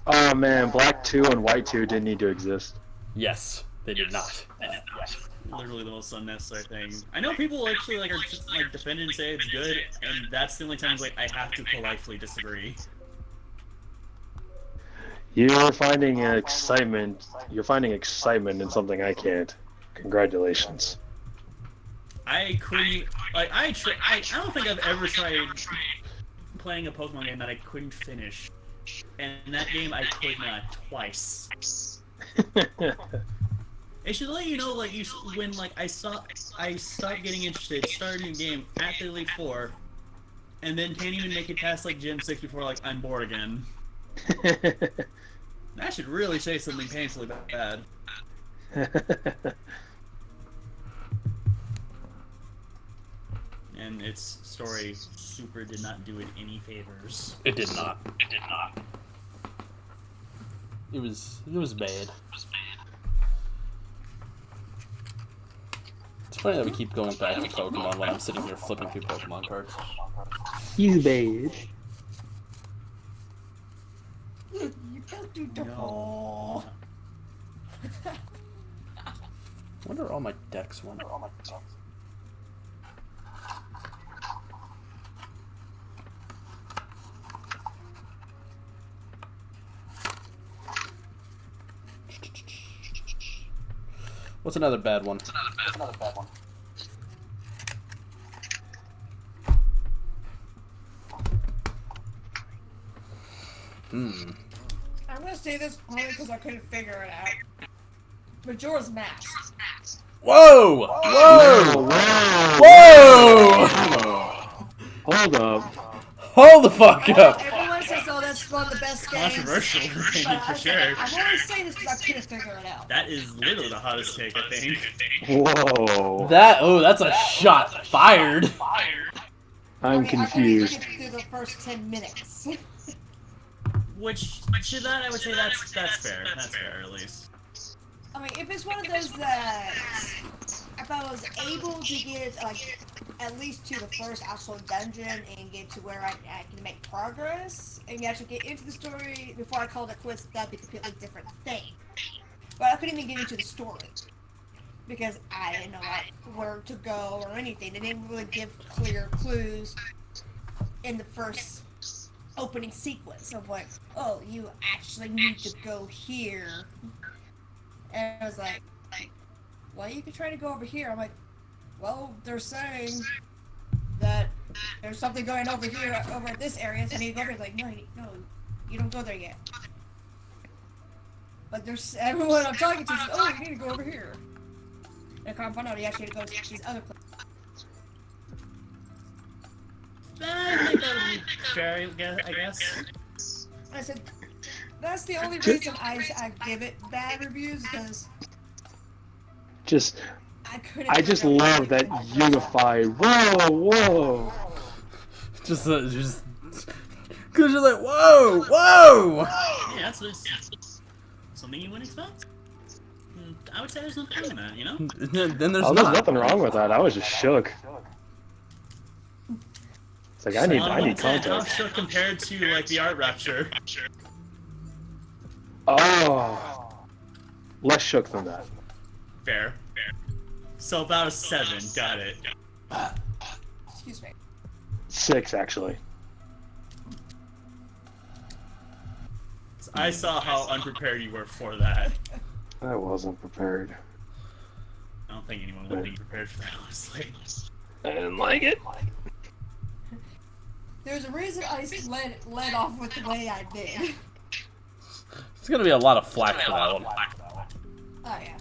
Oh man, Black 2 and White 2 didn't need to exist. Yes, they did not. Literally the most unnecessary thing. I know people actually are just defend it and say it's good, and that's the only times I have to politely disagree. You're finding excitement. You're finding excitement in something I can't. Congratulations. I couldn't I don't think I've ever tried playing a Pokemon game that I couldn't finish. And in that game I could not twice. It should let you know when I stopped getting interested, started a new game at the Elite Four, and then can't even make it past Gym 6 before I'm bored again. That should really say something painfully bad. And its story super did not do it any favors. It did not. It was bad. It's funny that we keep going back to Pokemon when I'm sitting here flipping through Pokemon cards. He's bad. You don't do the No. What are all my decks want? What's another bad one? I'm gonna say this only because I couldn't figure it out. Majora's Mask. Whoa! Whoa! Whoa! Hold up. Hold the fuck up! Everyone says, "Oh, that's one of the best games." Controversial opinion But for sure. I'm only saying this because I couldn't figure it out. That is literally the hottest take, I think. Whoa. That's a shot fired. I'm confused. I couldn't get through the first 10 minutes. Which to that I would say that's fair. That's fair at least. I mean, if it's one of those that if I was able to get like at least to the first actual dungeon and get to where I can make progress and actually get into the story before I called it quits, that'd be a completely different thing. But I couldn't even get into the story because I didn't know like where to go or anything. They didn't really give clear clues in the first opening sequence of like, oh, you actually need to go here. And I was like, well, you could try to go over here. I'm like, well, they're saying that there's something going over here, over at this area, so I need to go over here. Like, no, you don't go there yet. But there's everyone I'm talking to says, oh, you need to go over here. And I can't find out you actually need to go to these other places. I think that would be fair, I guess. I said, that's the only reason I give it bad reviews, because I just love that unify. Whoa. Just, cause you're like, whoa. Yeah, that's something you wouldn't expect. I would say there's nothing wrong with that, you know? Then there's Oh, not. there's nothing wrong with that. I was just shook. It's like I need How context. shook compared to like the art rapture. Oh, less shook than that. Fair. So about a 7. Got it. excuse me. 6 actually. I saw how unprepared you were for that. I wasn't prepared. I don't think anyone would be prepared for that, honestly. I didn't like it. There's a reason I led off with the way I did. It's gonna be a lot of flack for that one. Oh yeah,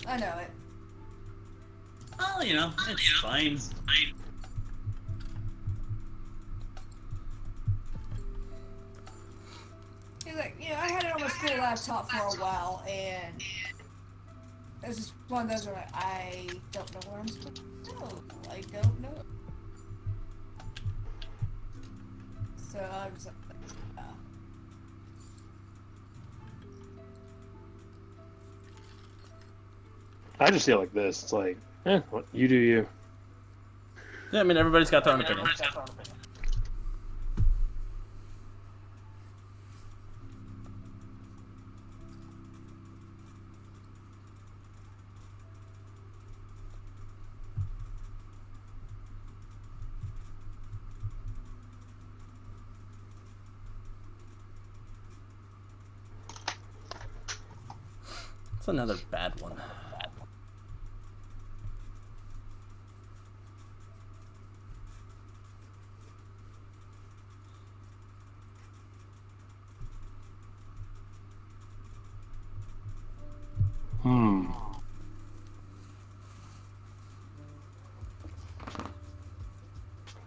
I know it. Oh, you know, it's fine. He's like, I had it on my school laptop for a while, and it's just one of those where I don't know where I'm supposed to go. I don't know. So I was like, I just feel like this. It's like, what you do you. Yeah, I mean, everybody's got their own opinion. That's another bad one.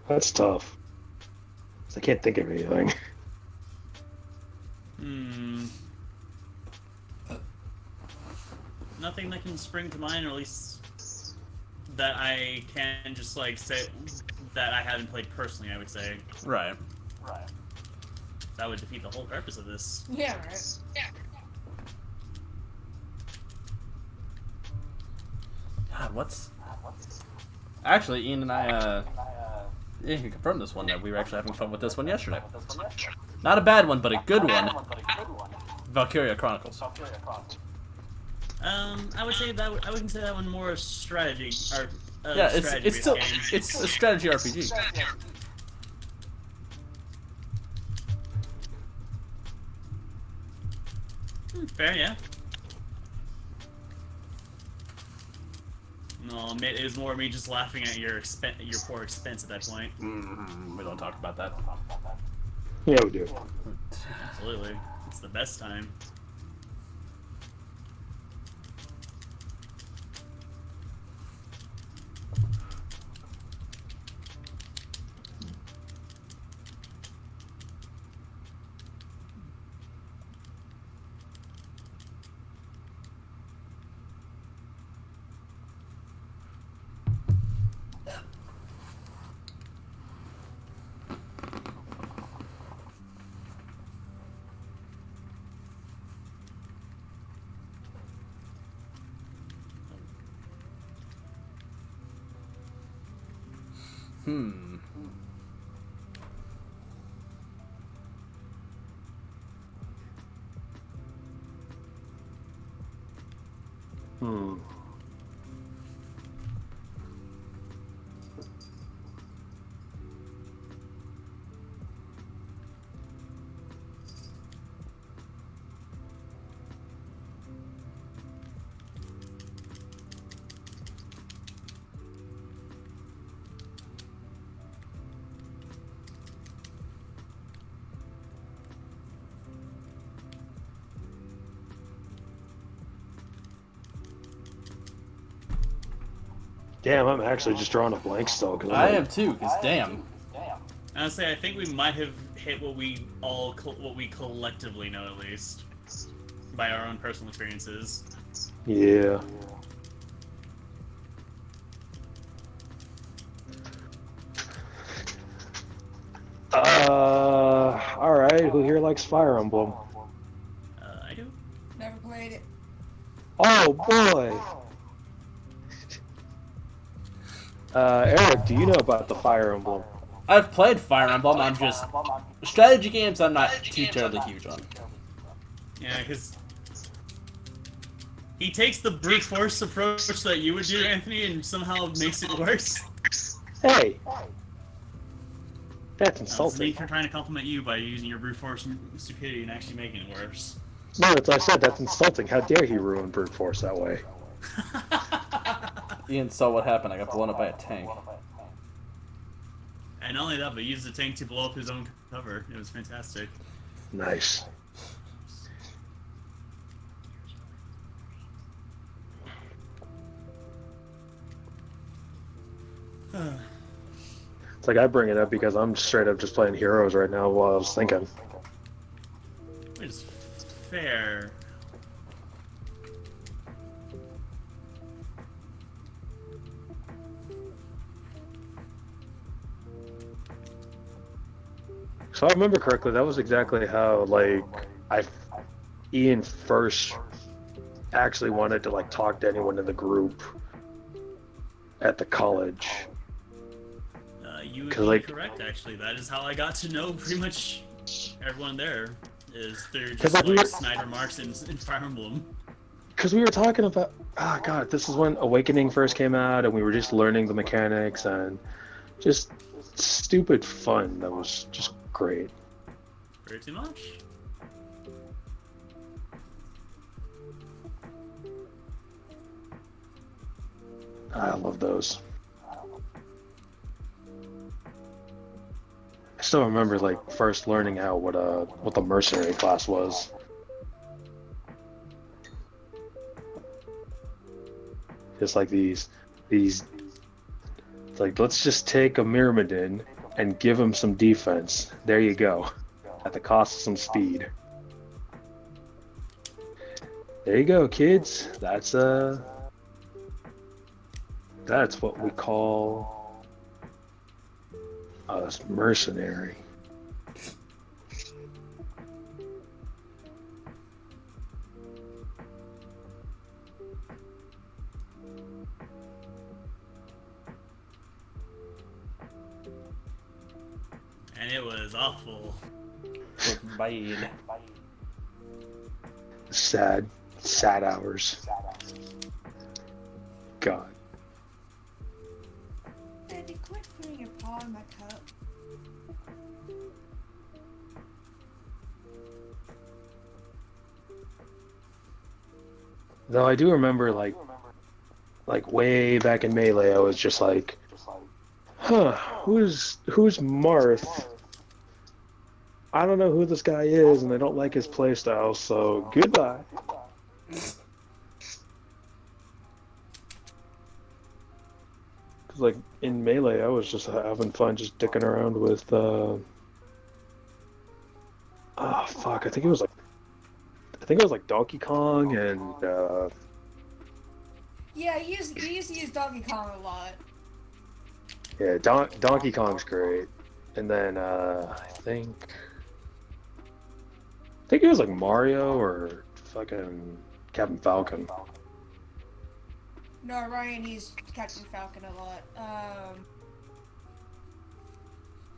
That's tough. 'Cause I can't think of anything. nothing that can spring to mind, or at least that I can just like say that I haven't played personally. I would say Right. that would defeat the whole purpose of this. Yeah, right. God, what's... Actually, Ian and I, Ian can confirm this one, that we were actually having fun with this one yesterday. Not a bad one, but a good one. Valkyria Chronicles. I would say that I would consider that one more strategy. Or, Yeah, it's still game. it's a strategy RPG. Fair, yeah. No, it was more me just laughing at your poor expense at that point. We don't talk about that. Yeah, we do. Absolutely, it's the best time. Hmm. Damn, I'm actually just drawing a blank still. Cause I am too, cause damn. Honestly, I think we might have hit what we collectively know, at least by our own personal experiences. Yeah. All right. Who here likes Fire Emblem? I do. Never played it. Oh boy. Eric, do you know about the Fire Emblem? I've played Fire Emblem. I'm just strategy games. I'm not too terribly huge on. Yeah, because he takes the brute force approach that you would do, Anthony, and somehow makes it worse. Hey, that's Me insulting. trying to compliment you by using your brute force stupidity and actually making it worse. No, as I said, that's insulting. How dare he ruin brute force that way? Ian saw what happened. I got blown up by a tank. And not only that, but he used the tank to blow up his own cover. It was fantastic. Nice. It's like I bring it up because I'm straight up just playing Heroes right now while I was thinking. Which is fair. So I remember correctly, that was exactly how like Ian first actually wanted to like talk to anyone in the group at the college. You would 'Cause, be like- correct, actually. That is how I got to know pretty much everyone there. Is through 'Cause, just like, we like were- sniper marks in Fire Emblem. Because we were talking about, oh god, this is when Awakening first came out, and we were just learning the mechanics and just stupid fun. That was just great. Pretty much. I love those. I still remember like first learning out what the mercenary class was. Just like these it's like, let's just take a Myrmidon and give him some defense. There you go. At the cost of some speed. There you go, kids. That's what we call a mercenary. And it was awful. Bye. Sad hours. God. Daddy, quit putting your paw in my cup. Though I do remember, like way back in Melee, I was just like, huh, who's Marth? I don't know who this guy is, and I don't like his playstyle, so goodbye. Cause like in Melee, I was just having fun, just dicking around with. Oh fuck! I think it was like Donkey Kong and. Yeah, you used to use Donkey Kong a lot. Yeah, Donkey Kong's great, and then I think it was like Mario or fucking Captain Falcon. No, Ryan used Captain Falcon a lot.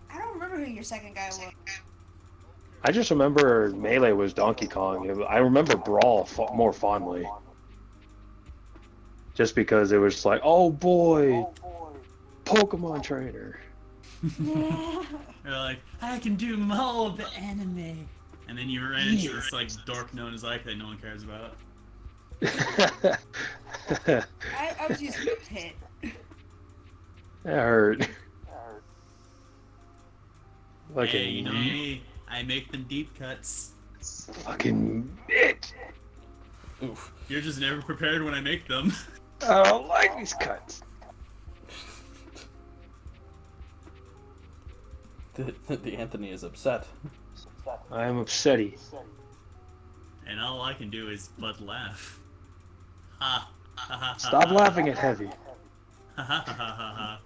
I don't remember who your second guy was. I just remember Melee was Donkey Kong. I remember Brawl more fondly, just because it was like, oh boy, Pokemon trainer. Yeah. You're like, I can do all the anime. And then you ran into this like dork known as Ike that no one cares about. I was using Pit. That hurt. Fucking, Hey, you know me. I make them deep cuts. fucking bitch. Oof. You're just never prepared when I make them. I don't like these cuts. The Anthony is upset. I am upsetty. And all I can do is but laugh. Ha. Ha ha ha. Stop laughing at Heavy. Ha ha ha ha ha.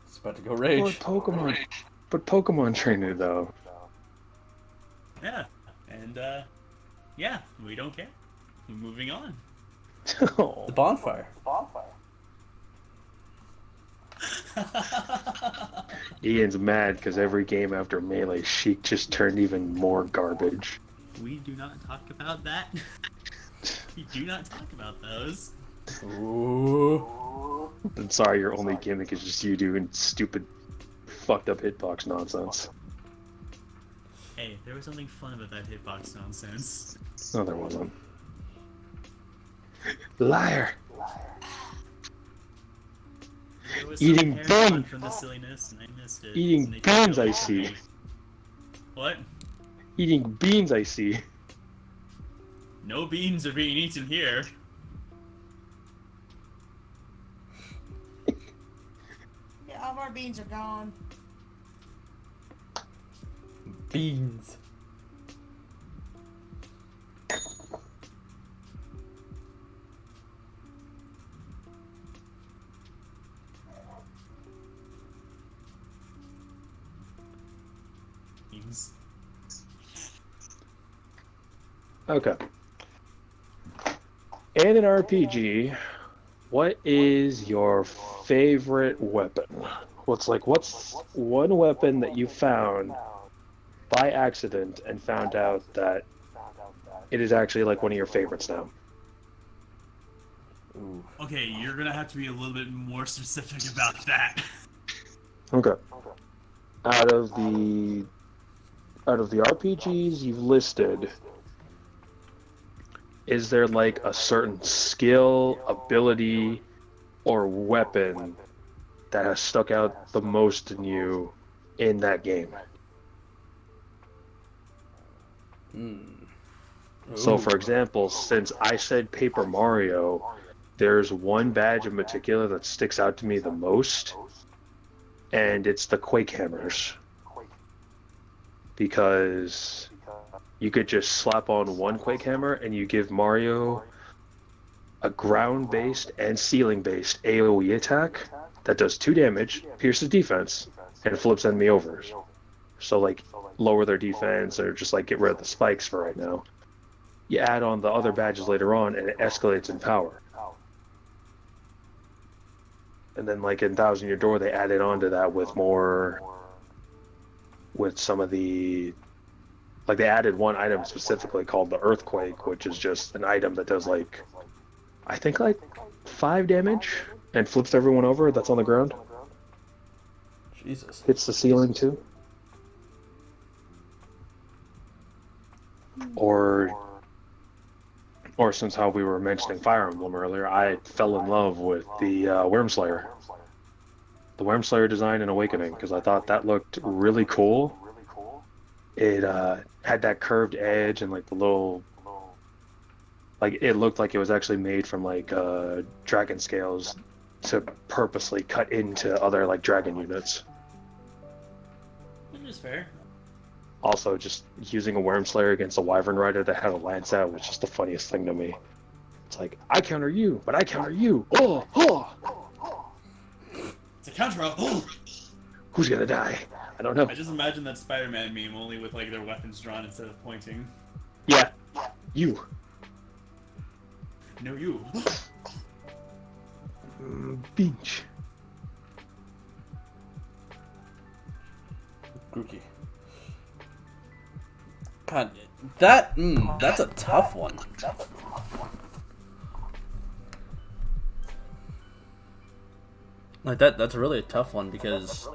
It's about to go rage. But Pokemon trainer though. Yeah. And yeah, we don't care. We're moving on. The bonfire. Ian's mad because every game after Melee, Sheik just turned even more garbage. We do not talk about that. We do not talk about those. Ooh. I'm sorry, your only gimmick is just you doing stupid, fucked up hitbox nonsense. Hey, there was something fun about that hitbox nonsense. No, there wasn't. Liar! There was Eating some inherent fun bun. from the silliness, and I missed it. Eating And they beans, took it I away from see. me. What? Eating beans, I see. No beans are being eaten here. Yeah, all of our beans are gone. Beans. Beans. Okay. In an RPG, what is your favorite weapon? What's one weapon that you found by accident and found out that it is actually like one of your favorites now? Ooh. Okay, you're gonna have to be a little bit more specific about that. Okay. Out of the RPGs you've listed, is there like a certain skill, ability, or weapon that has stuck out the most in you in that game? So, for example, since I said Paper Mario, there's one badge in particular that sticks out to me the most, and it's the Quake Hammers. Because you could just slap on one Quake Hammer and you give Mario a ground-based and ceiling-based AoE attack that does 2 damage, pierces defense, and flips enemy over. So like lower their defense or just like get rid of the spikes for right now. You add on the other badges later on and it escalates in power. And then like in Thousand Year Door they added on to that with some of the, like they added one item specifically called the Earthquake, which is just an item that does like, I think like 5 damage and flips everyone over that's on the ground. Jesus. Hits the ceiling too. Or since how we were mentioning Fire Emblem earlier, I fell in love with the Wormslayer. The Wormslayer design in Awakening, because I thought that looked really cool. It had that curved edge and like the little, like it looked like it was actually made from like dragon scales to purposely cut into other like dragon units. Which is fair. Also, just using a Wormslayer against a Wyvern Rider that had a lance out was just the funniest thing to me. It's like, I counter you, but I counter you. Oh, oh. It's a counter. Oh. Who's gonna die? I don't know. I just imagine that Spider-Man meme only with like their weapons drawn instead of pointing. Yeah, you. No, you. Beach. Grookey. God, that's a tough one. Like that's really a tough one because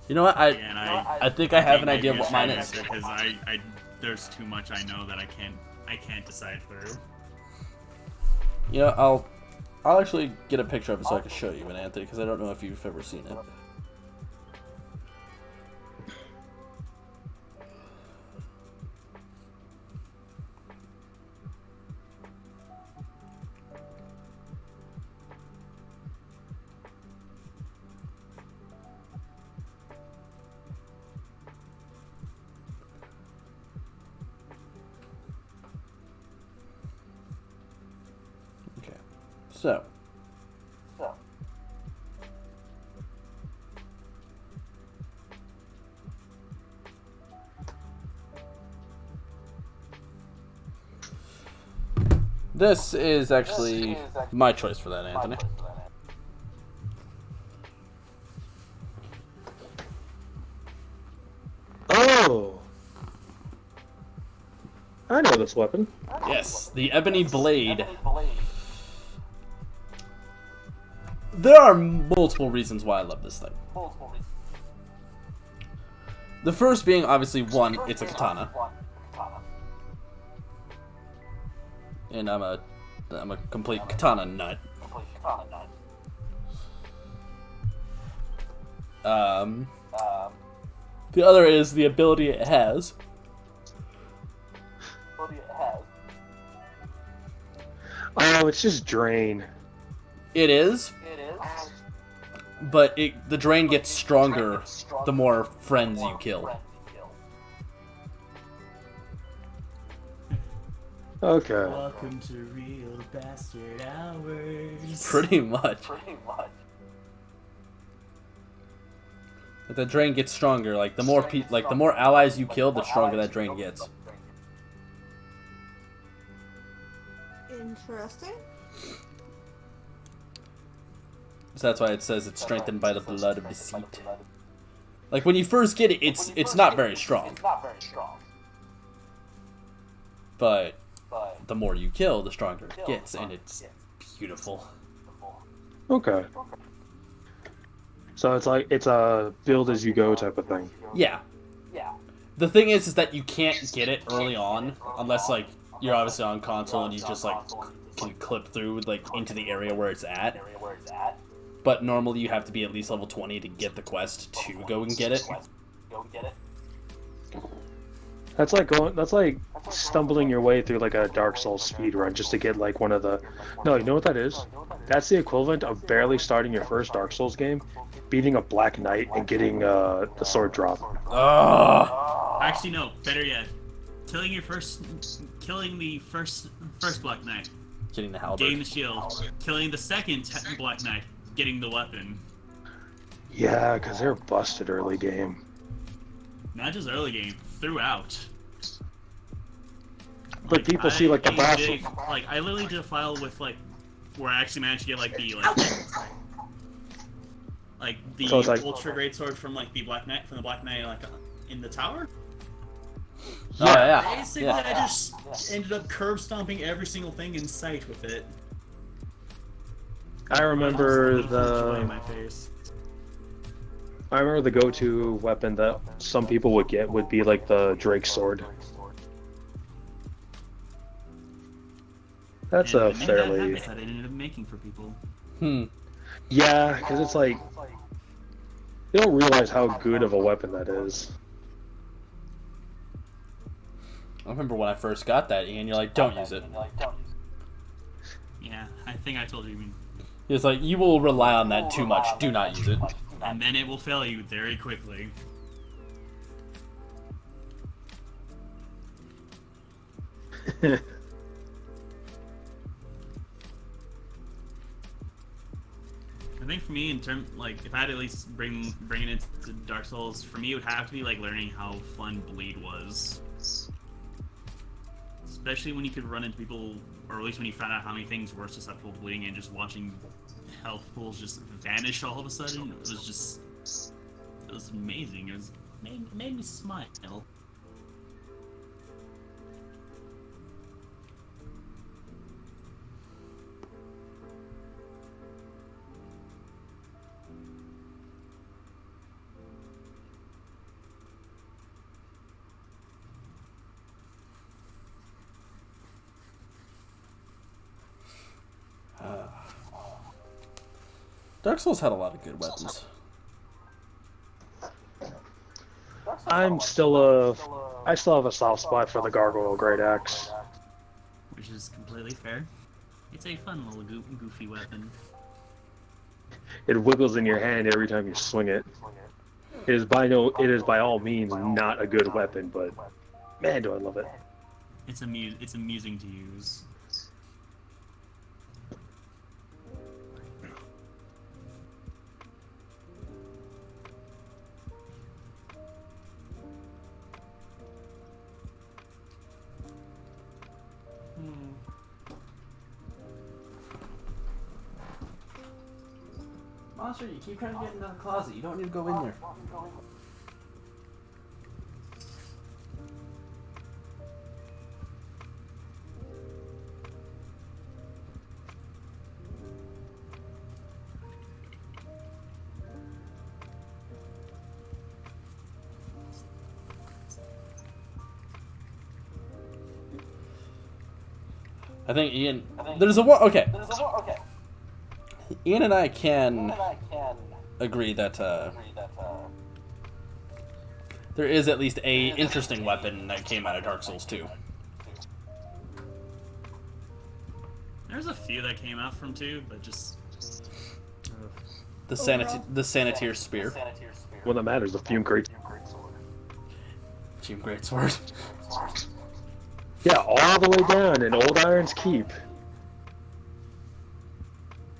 you know what, I think I have an idea of what mine is. Because there's too much I know that I can't decide through. You know, I'll actually get a picture of it so I can show you, Anthony, because I don't know if you've ever seen it. Okay, so. This is actually my choice for that, Anthony. Oh! I know this weapon. Yes, the Ebony Blade. There are multiple reasons why I love this thing. The first being, obviously, one, it's a katana. And I'm a complete katana nut. The other is the ability it has. Oh, it's just drain. It is. But the drain gets stronger the more friends you kill. Okay. Welcome to Real Bastard Hours. Pretty much. But the drain gets stronger. Like the more allies you kill, the stronger that drain gets. Interesting. So that's why it says it's strengthened by the blood of deceit. Like when you first get it, it's not very strong. But the more you kill, the stronger it gets, and it's beautiful. Okay. So it's a build as you go type of thing. Yeah. The thing is that you can't get it early on unless like you're obviously on console and you just like can clip through like into the area where it's at. But normally you have to be at least level 20 to get the quest to go and get it. That's like going. That's like stumbling your way through like a Dark Souls speed run just to get like one of the. No, you know what that is? That's the equivalent of barely starting your first Dark Souls game, beating a Black Knight and getting the sword drop. Ugh. Actually, no. Better yet, killing the first Black Knight, Getting the halberd. getting the shield, killing the second Black Knight, getting the weapon. Yeah, because they're busted early game. Not just early game, throughout. But people see like the boss. Like I literally did a file with like where I actually managed to get like the So it's like- ultra great sword from like the Black Knight like in the tower. Oh yeah. Basically, Yeah. I just ended up curb stomping every single thing in sight with it. I remember Joy in the. my face. I remember the go-to weapon that some people would get would be like the Drake sword. That's And a the name of that fairly. habit that I ended up making for people. Yeah, because it's like you don't realize how good of a weapon that is. I remember when I first got that, and you're like, don't use it. Yeah, I think I told you. It's like, you will rely on that too much. Do not use it. And then it will fail you very quickly. I think for me, in term like if I had to at least bring it into Dark Souls, for me it would have to be like learning how fun bleed was. Especially when you could run into people, or at least when you found out how many things were susceptible to bleeding, and just watching health pools just vanish all of a sudden. It was amazing. It made me smile. Dark Souls had a lot of good weapons. I still have a soft spot for the Gargoyle Great Axe. Which is completely fair. It's a fun little goofy weapon. It wiggles in your hand every time you swing it. It is by all means not a good weapon, but man, do I love it. It's amusing to use. Monster, you keep trying to get into the closet. You don't need to go in there. I think Ian. There's a war. Okay. Ian and I can agree that there is at least a interesting weapon that came out of Dark Souls 2. There's a few that came out from 2, but just The Sanitier's Spear. One that matters, the Fume Great. Team Greatsword. Yeah, all the way down in Old Iron's Keep. You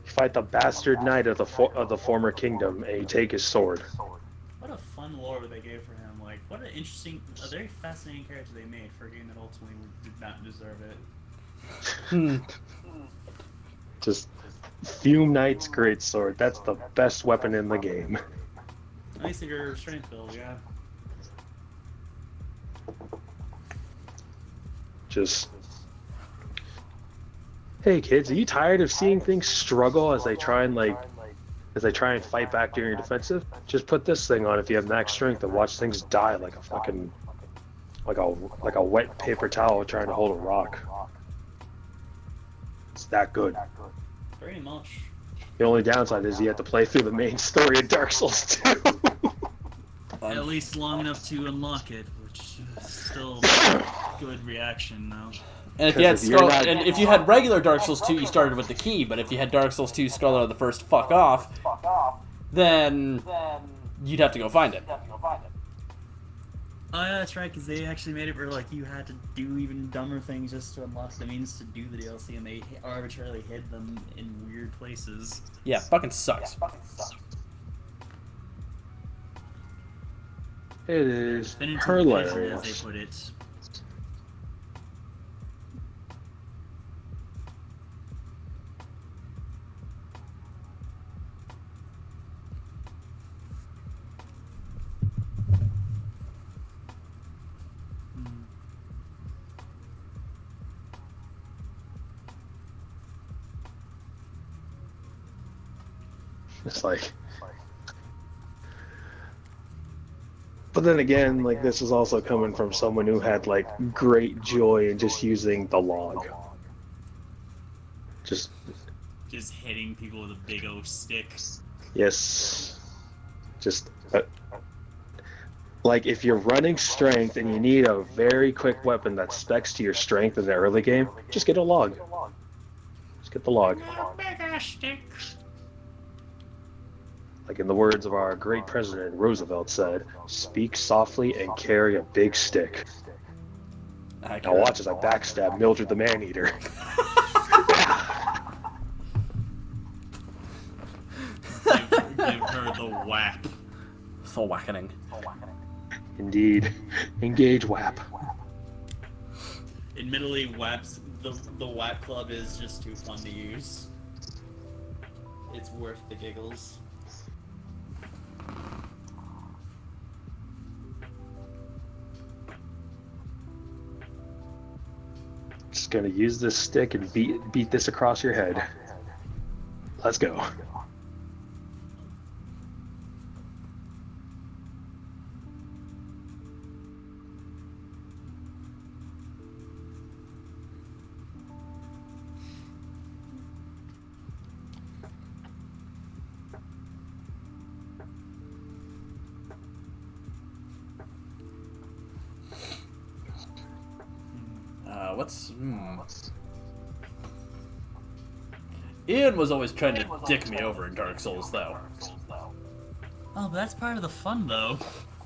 fight the bastard knight of the former kingdom, and you take his sword. what a fun lore they gave for him. Like, what an interesting, a very fascinating character they made for a game that ultimately did not deserve it. Just Fume Knight's greatsword. That's the best weapon in the game. At least if you're strength build, yeah. Just, hey kids, are you tired of seeing things struggle as they try and fight back during your defensive? Just put this thing on if you have max strength and watch things die like a fucking like a wet paper towel trying to hold a rock. It's that good. Pretty much. The only downside is you have to play through the main story of Dark Souls 2. At least long enough to unlock it, Still good reaction though. And if you had 'Cause if you're not- and if you had regular Dark Souls 2, you started with the key. But if you had Dark Souls 2 Scholar of the First Fuck Off, then you'd have to go find it. Oh yeah, that's right, because they actually made it where like you had to do even dumber things just to unlock the means to do the DLC, and they arbitrarily hid them in weird places. Yeah, fucking sucks. It is Definitive vision, as hilarious. they put it. It's like, but then again, like this is also coming from someone who had like great joy in just using the log. Just Just hitting people with a big O stick. yes, just like if you're running strength and you need a very quick weapon that specs to your strength in the early game, just get a log. Just get the log. Bigger stick. Like in the words of our great president Roosevelt said, "Speak softly and carry a big stick." Now watch as I backstab Mildred the Man-Eater. Give her the whap. Full whackening. Indeed. Engage WAP. Admittedly, the whap club is just too fun to use. It's worth the giggles. Just gonna use this stick and beat this across your head. Let's go. Ian was always trying to dick me over in Dark Souls, though. Oh, but that's part of the fun, though.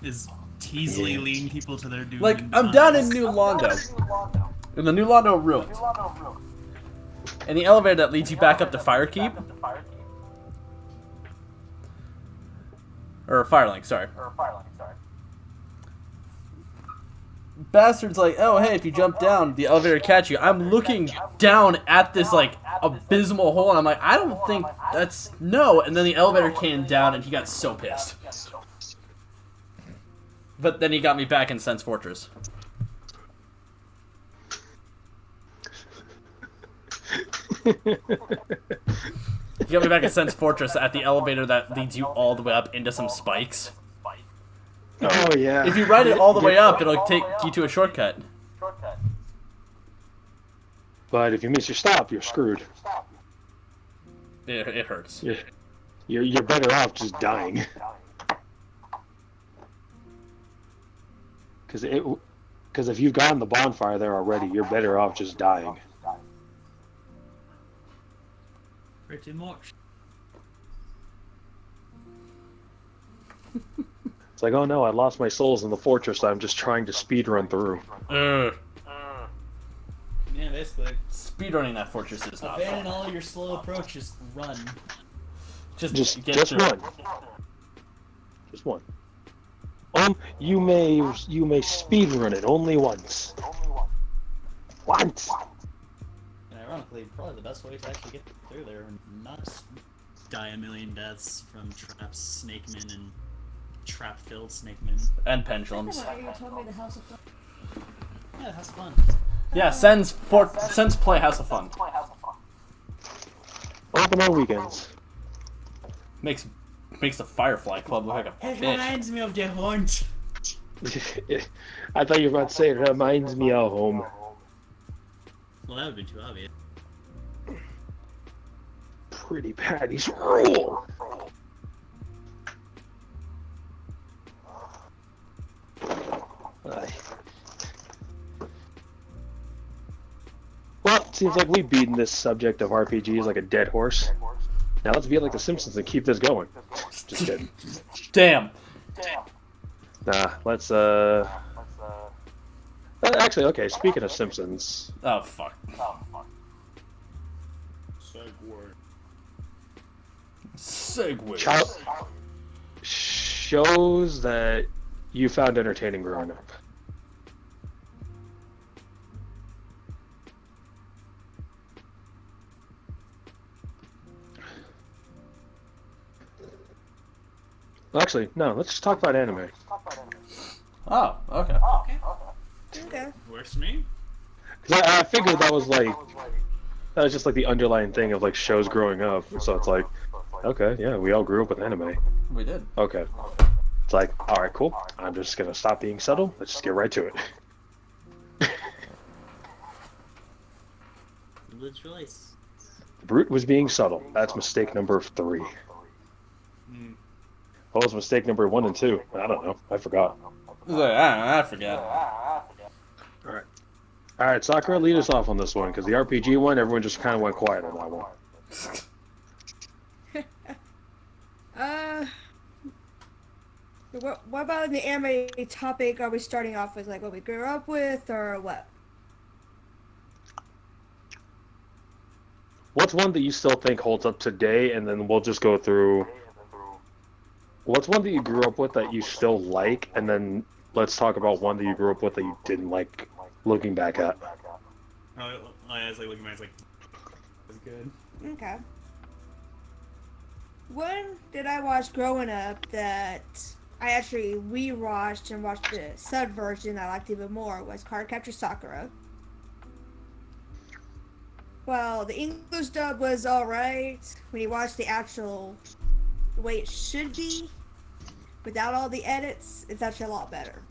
Is teasily leading people to their doom. Like, I'm down in New Londo. In the New Londo ruins. And the elevator that leads you back up to Firekeep. Or Firelink, sorry. Bastard's like, oh hey, if you jump down, the elevator catch you. I'm looking down at this like abysmal hole, and I'm like, I don't think that's no. And then the elevator came down, and he got so pissed. But then he got me back in Sense Fortress. He got me back in Sense Fortress at the elevator that leads you all the way up into some spikes. Oh yeah. If you ride it all the way up, it'll take you to a shortcut. But if you miss your stop, you're screwed. It hurts. You're better off just dying. Because if you've gotten the bonfire there already, you're better off just dying. Pretty much. It's like, oh no, I lost my souls in the fortress. I'm just trying to speedrun through. Yeah, basically. Speedrunning that fortress is not Abandon fun. all your slow approaches. Run. Just get through. one. Just one. You may speedrun it only once. Once. And ironically, probably the best way to actually get through there and not die a million deaths from traps, snake men, and trap-filled snake men. And pendulums. You told me the House of Fun. Yeah, that's fun. Yeah, Sen's play House of Fun. Open on weekends. Makes the Firefly Club look like a It bitch. reminds me of the hunt. I thought you were about to say it reminds me of home. Well, that would be too obvious. Pretty patties rule. Uh, well, it seems like we've beaten this subject of RPGs like a dead horse. Now let's be like The Simpsons and keep this going. Just kidding. Damn. Nah, let's actually, okay, speaking of Simpsons. Oh, fuck. Segue. Shows that you found entertaining growing up. Actually, no, let's just talk about anime. Oh, okay. Okay. Works for me. 'Cause I figured that was just like the underlying thing of like shows growing up. So it's like, okay, yeah, we all grew up with anime. We did. Okay. It's like, alright, cool. I'm just gonna stop being subtle. Let's just get right to it. Good choice. Brute was being subtle. That's mistake number 3. What was mistake number 1 and 2? I don't know. I forgot. I forget. Alright. Alright, Sakura, lead us off on this one, because the RPG one, everyone just kind of went quiet on that one. What about the anime topic? Are we starting off with like what we grew up with, or what? What's one that you still think holds up today, and then we'll just go through... What's one that you grew up with that you still like, and then let's talk about one that you grew up with that you didn't like looking back at. I was like looking back, it's like, that's good. Okay. When did I watch growing up that I actually rewatched and watched the sub version I liked even more was Cardcaptor Sakura. Well, the English dub was alright. When you watch the way it should be, without all the edits, it's actually a lot better.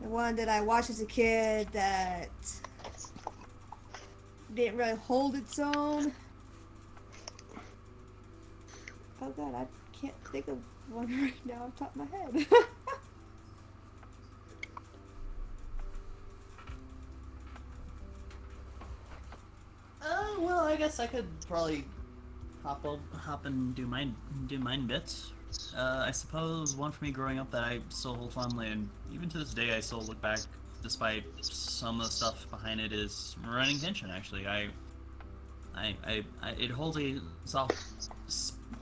The one that I watched as a kid that didn't really hold its own. Oh god, I can't think of one right now off the top of my head. Well, I guess I could probably hop and do mine bits. I suppose one for me growing up that I still hold fondly, and even to this day I still look back, despite some of the stuff behind it, is Running Tension. Actually, it holds a soft.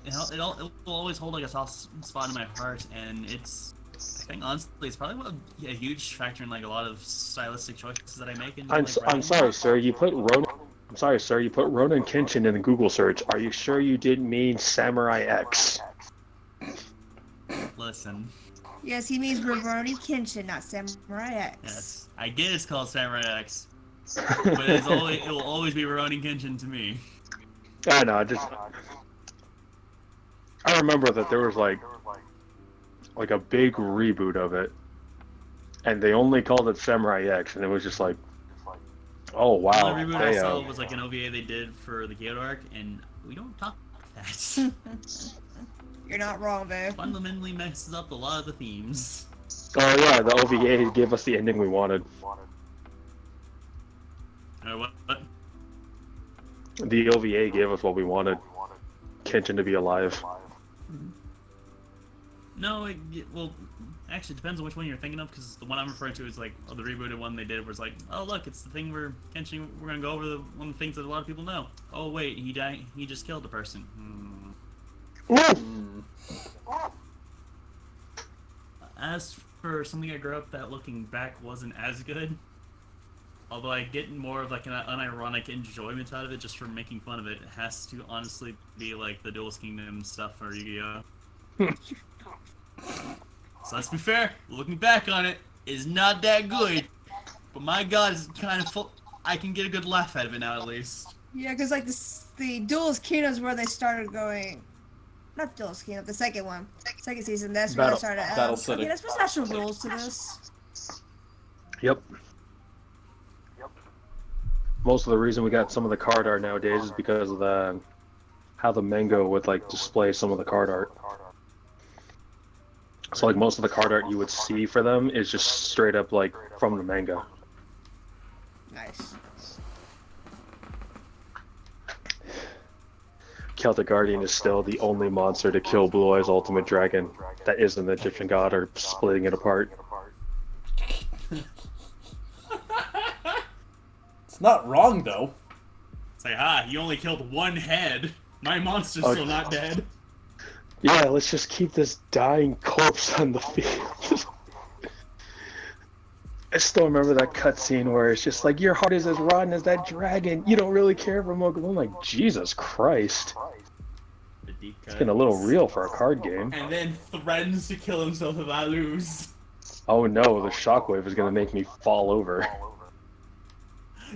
It will always hold like a soft spot in my heart, and it's. I think honestly, it's probably a huge factor in like a lot of stylistic choices that I make. I'm sorry, sir. You put Ronin. I'm sorry, sir. You put Ronin Kenshin in the Google search. Are you sure you didn't mean Samurai X? Listen. Yes, he means Rurouni Kenshin, not Samurai X. Yes, I get it's called Samurai X, but it will always be Rurouni Kenshin to me. I know. I remember that there was like a big reboot of it, and they only called it Samurai X, and it was just like, oh wow. The only reboot I saw was like an OVA they did for the Kyoto arc, and we don't talk about that. You're not wrong, babe. Fundamentally messes up a lot of the themes. Oh yeah, the OVA gave us the ending we wanted. What? The OVA gave us what we wanted. Kenshin to be alive. No, well, actually, it depends on which one you're thinking of, because the one I'm referring to is like the rebooted one they did was like, oh look, it's the thing where Kenshin, we're gonna go over one of the things that a lot of people know. Oh wait, he died. He just killed a person. As for something I grew up that looking back wasn't as good, although I get more of like an unironic enjoyment out of it just for making fun of it, it has to honestly be like the Duelist Kingdom stuff for Yu-Gi-Oh! So let's be fair, looking back on it, is not that good, but my god, it's kind of full. I can get a good laugh out of it now at least. Yeah, because like the Duelist Kingdom is where they started going. Not the Duelist Kingdom, the second one. Second season, that's where they started. Battle City. Okay, there's supposed to have some rules to this. Yep. Most of the reason we got some of the card art nowadays is because of how the manga would like display some of the card art. So like most of the card art you would see for them is just straight up like from the manga. Nice. Celtic Guardian is still the only monster to kill Blue Eyes Ultimate Dragon that isn't the Egyptian god or splitting it apart. It's not wrong though. It's like, you only killed one head. My monster's still not dead. Yeah, let's just keep this dying corpse on the field. I still remember that cutscene where it's just like, your heart is as rotten as that dragon. You don't really care for Boogaloo. I'm like, Jesus Christ. The deep cut. It's getting a little real for a card game. And then threatens to kill himself if I lose. Oh no, the shockwave is gonna make me fall over.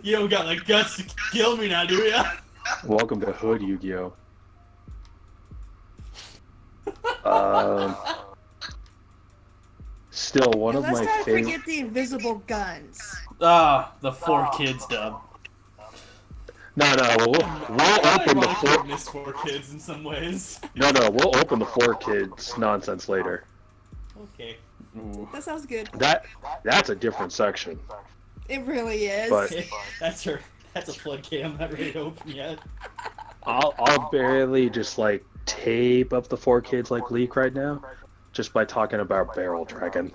You don't got the guts to kill me now, do ya? Welcome to Hood, Yu-Gi-Oh! Still, one of Let's my not favorite. forget the invisible guns. The 4Kids dub. No, we'll open the four. Missed 4Kids in some ways. No, we'll open the 4Kids nonsense later. Okay. Ooh. That sounds good. That's a different section. It really is. But That's a floodgate I'm not ready to open yet. I'll barely just like tape up the 4Kids like leak right now, just by talking about Barrel Dragon.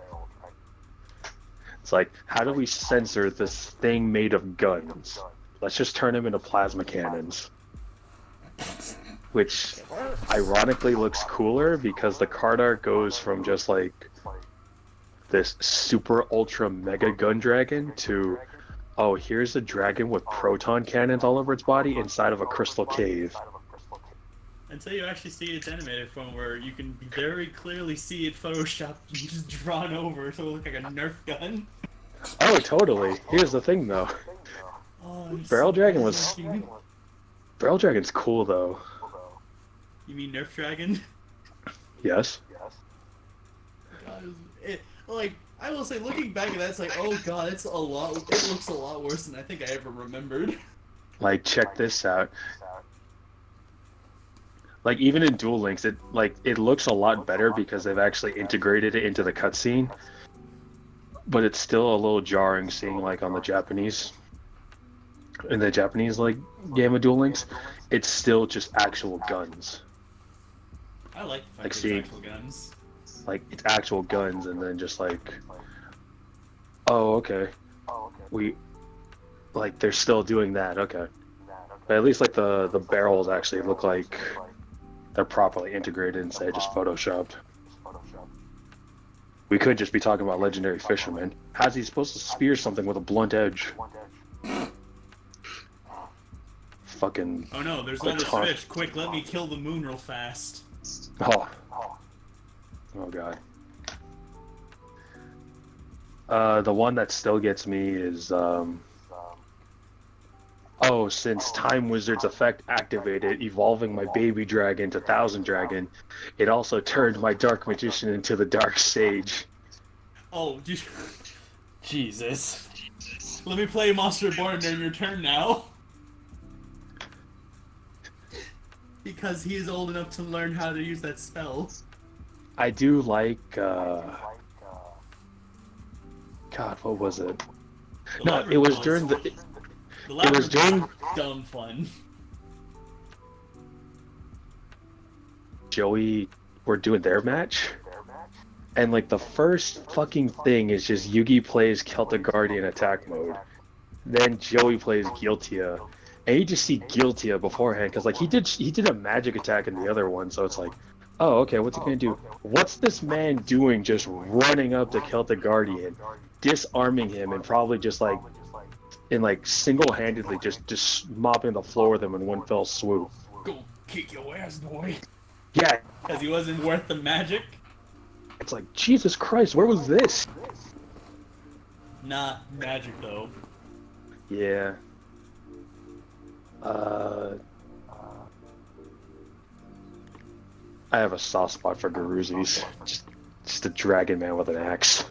It's like, how do we censor this thing made of guns? Let's just turn them into plasma cannons. Which, ironically, looks cooler because the card art goes from just like this super ultra mega gun dragon to, oh, here's a dragon with proton cannons all over its body inside of a crystal cave. Until you actually see its animated form where you can very clearly see it photoshopped just drawn over so it looks like a Nerf gun. Oh, totally. Here's the thing, though. Oh, Barrel Dragon's cool, though. You mean Nerf Dragon? Yes. God, like, I will say, looking back at that, it's like, oh god, it looks a lot worse than I think I ever remembered. Like, check this out. Like, even in Duel Links, it looks a lot better because they've actually integrated it into the cutscene. But it's still a little jarring seeing, like, on the Japanese... In the Japanese, like, game of Duel Links, it's still just actual guns. I like the fact Like, that see- it's actual guns. Like, it's actual guns, and then just like... Oh, okay. Like, they're still doing that, okay. But at least, like, the barrels actually look like they're properly integrated instead of just photoshopped. We could just be talking about Legendary Fisherman. How's he supposed to spear something with a blunt edge? Fucking... Oh no, there's all this Baton. fish. Quick, let me kill the moon real fast. Oh. Oh, God. The one that still gets me is, oh, since Time Wizard's effect activated, evolving my baby dragon to Thousand Dragon, it also turned my Dark Magician into the Dark Sage. Oh, Jesus. let me play Monster Reborn during your turn now. Because he is old enough to learn how to use that spell. I do like, God, what was it? The No, labyrinth it was was- during the... The It was labyrinth during... dumb fun. Joey were doing their match, and like the first fucking thing is just Yugi plays Celtic Guardian attack mode, then Joey plays Guiltia, and you just see Guiltia beforehand because like he did a magic attack in the other one, so it's like, oh, okay, what's he gonna do? What's this man doing? Just running up to Celtic Guardian, disarming him, and probably just like single-handedly just mopping the floor with him in one fell swoop. Go kick your ass, boy. Yeah, Because he wasn't worth the magic. it's like, Jesus Christ, where was this? Not magic, though. Yeah. I have a soft spot for Garuzis. Just a dragon man with an axe.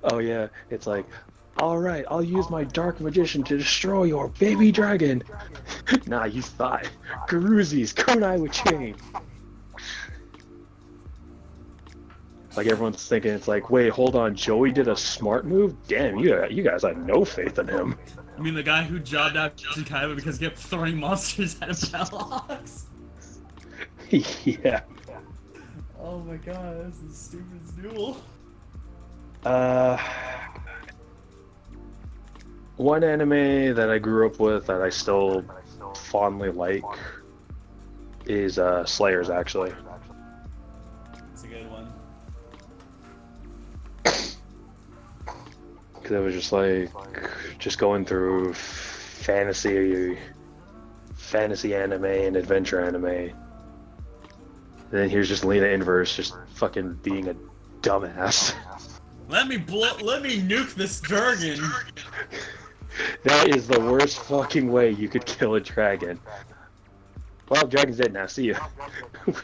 Oh yeah, it's like, alright, I'll use my Dark Magician to destroy your baby dragon! Nah, you thought. Garuzis, Kunai with chain! Like everyone's thinking, it's like, wait, hold on, Joey did a smart move. Damn, you guys have no faith in him. I mean, the guy who jobbed out Kaiba because he kept throwing monsters at him Bellocks. Yeah. Oh my god, this is the stupidest duel. One anime that I grew up with that I still fondly like is Slayers, actually. It's a good one. Because it was just like, just going through fantasy anime and adventure anime. And then here's just Lena Inverse just fucking being a dumbass. Let me nuke this dragon. That is the worst fucking way you could kill a dragon. Well, dragon's dead now. See you.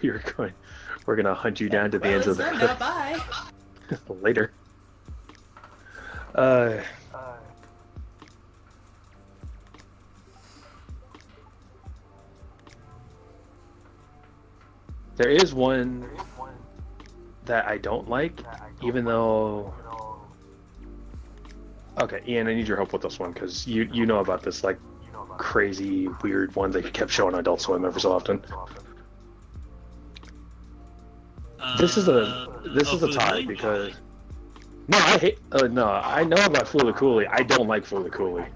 We're gonna hunt you down to the ends of the Now, bye. later. There is one that I don't like, even though. Okay, Ian, I need your help with this one because you know about this like crazy weird one that you kept showing on Adult Swim every so often. This is a tie because no, I hate no, I know about Fooly Cooly. I don't like Fooly Cooly.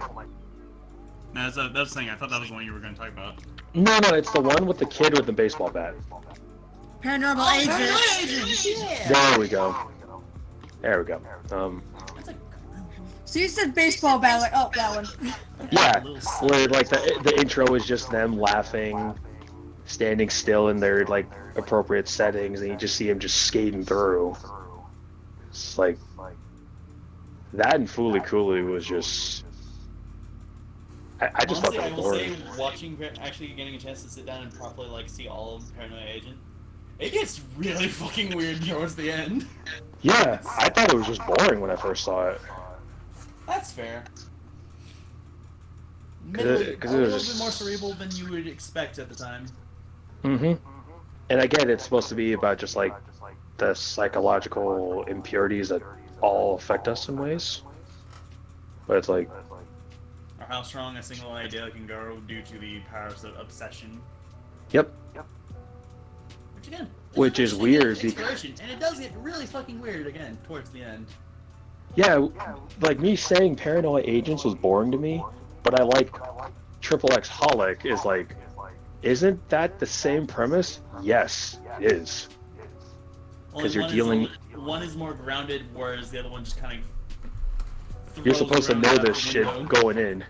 No, that's the thing. I thought that was the one you were going to talk about. No, it's the one with the kid with the baseball bat. Paranormal Agent. Yeah. There we go. So you said baseball bat, like, oh, that one. Yeah, where like the intro is just them laughing, standing still in their like appropriate settings, and you just see him just skating through. It's like that and Fooly Cooly was just. I just Honestly, thought I that will was say, boring. watching, actually getting a chance to sit down and properly like see all of Paranoia Agent, it gets really fucking weird towards the end. Yeah, I thought it was just boring when I first saw it. That's fair. Because A it was little just bit more cerebral than you would expect at the time. And I get it's supposed to be about just like the psychological impurities that all affect us in ways, but it's like. Or how strong a single idea can go due to the powers of obsession. Yep. Which again, Which is weird because and it does get really fucking weird again towards the end. Yeah, like me saying Paranoia Agents was boring to me, but I like Triple X Holic is like, isn't that the same premise? Yes, it is. Because you're dealing. One is more grounded, whereas the other one just kind of. You're supposed to know this shit going in.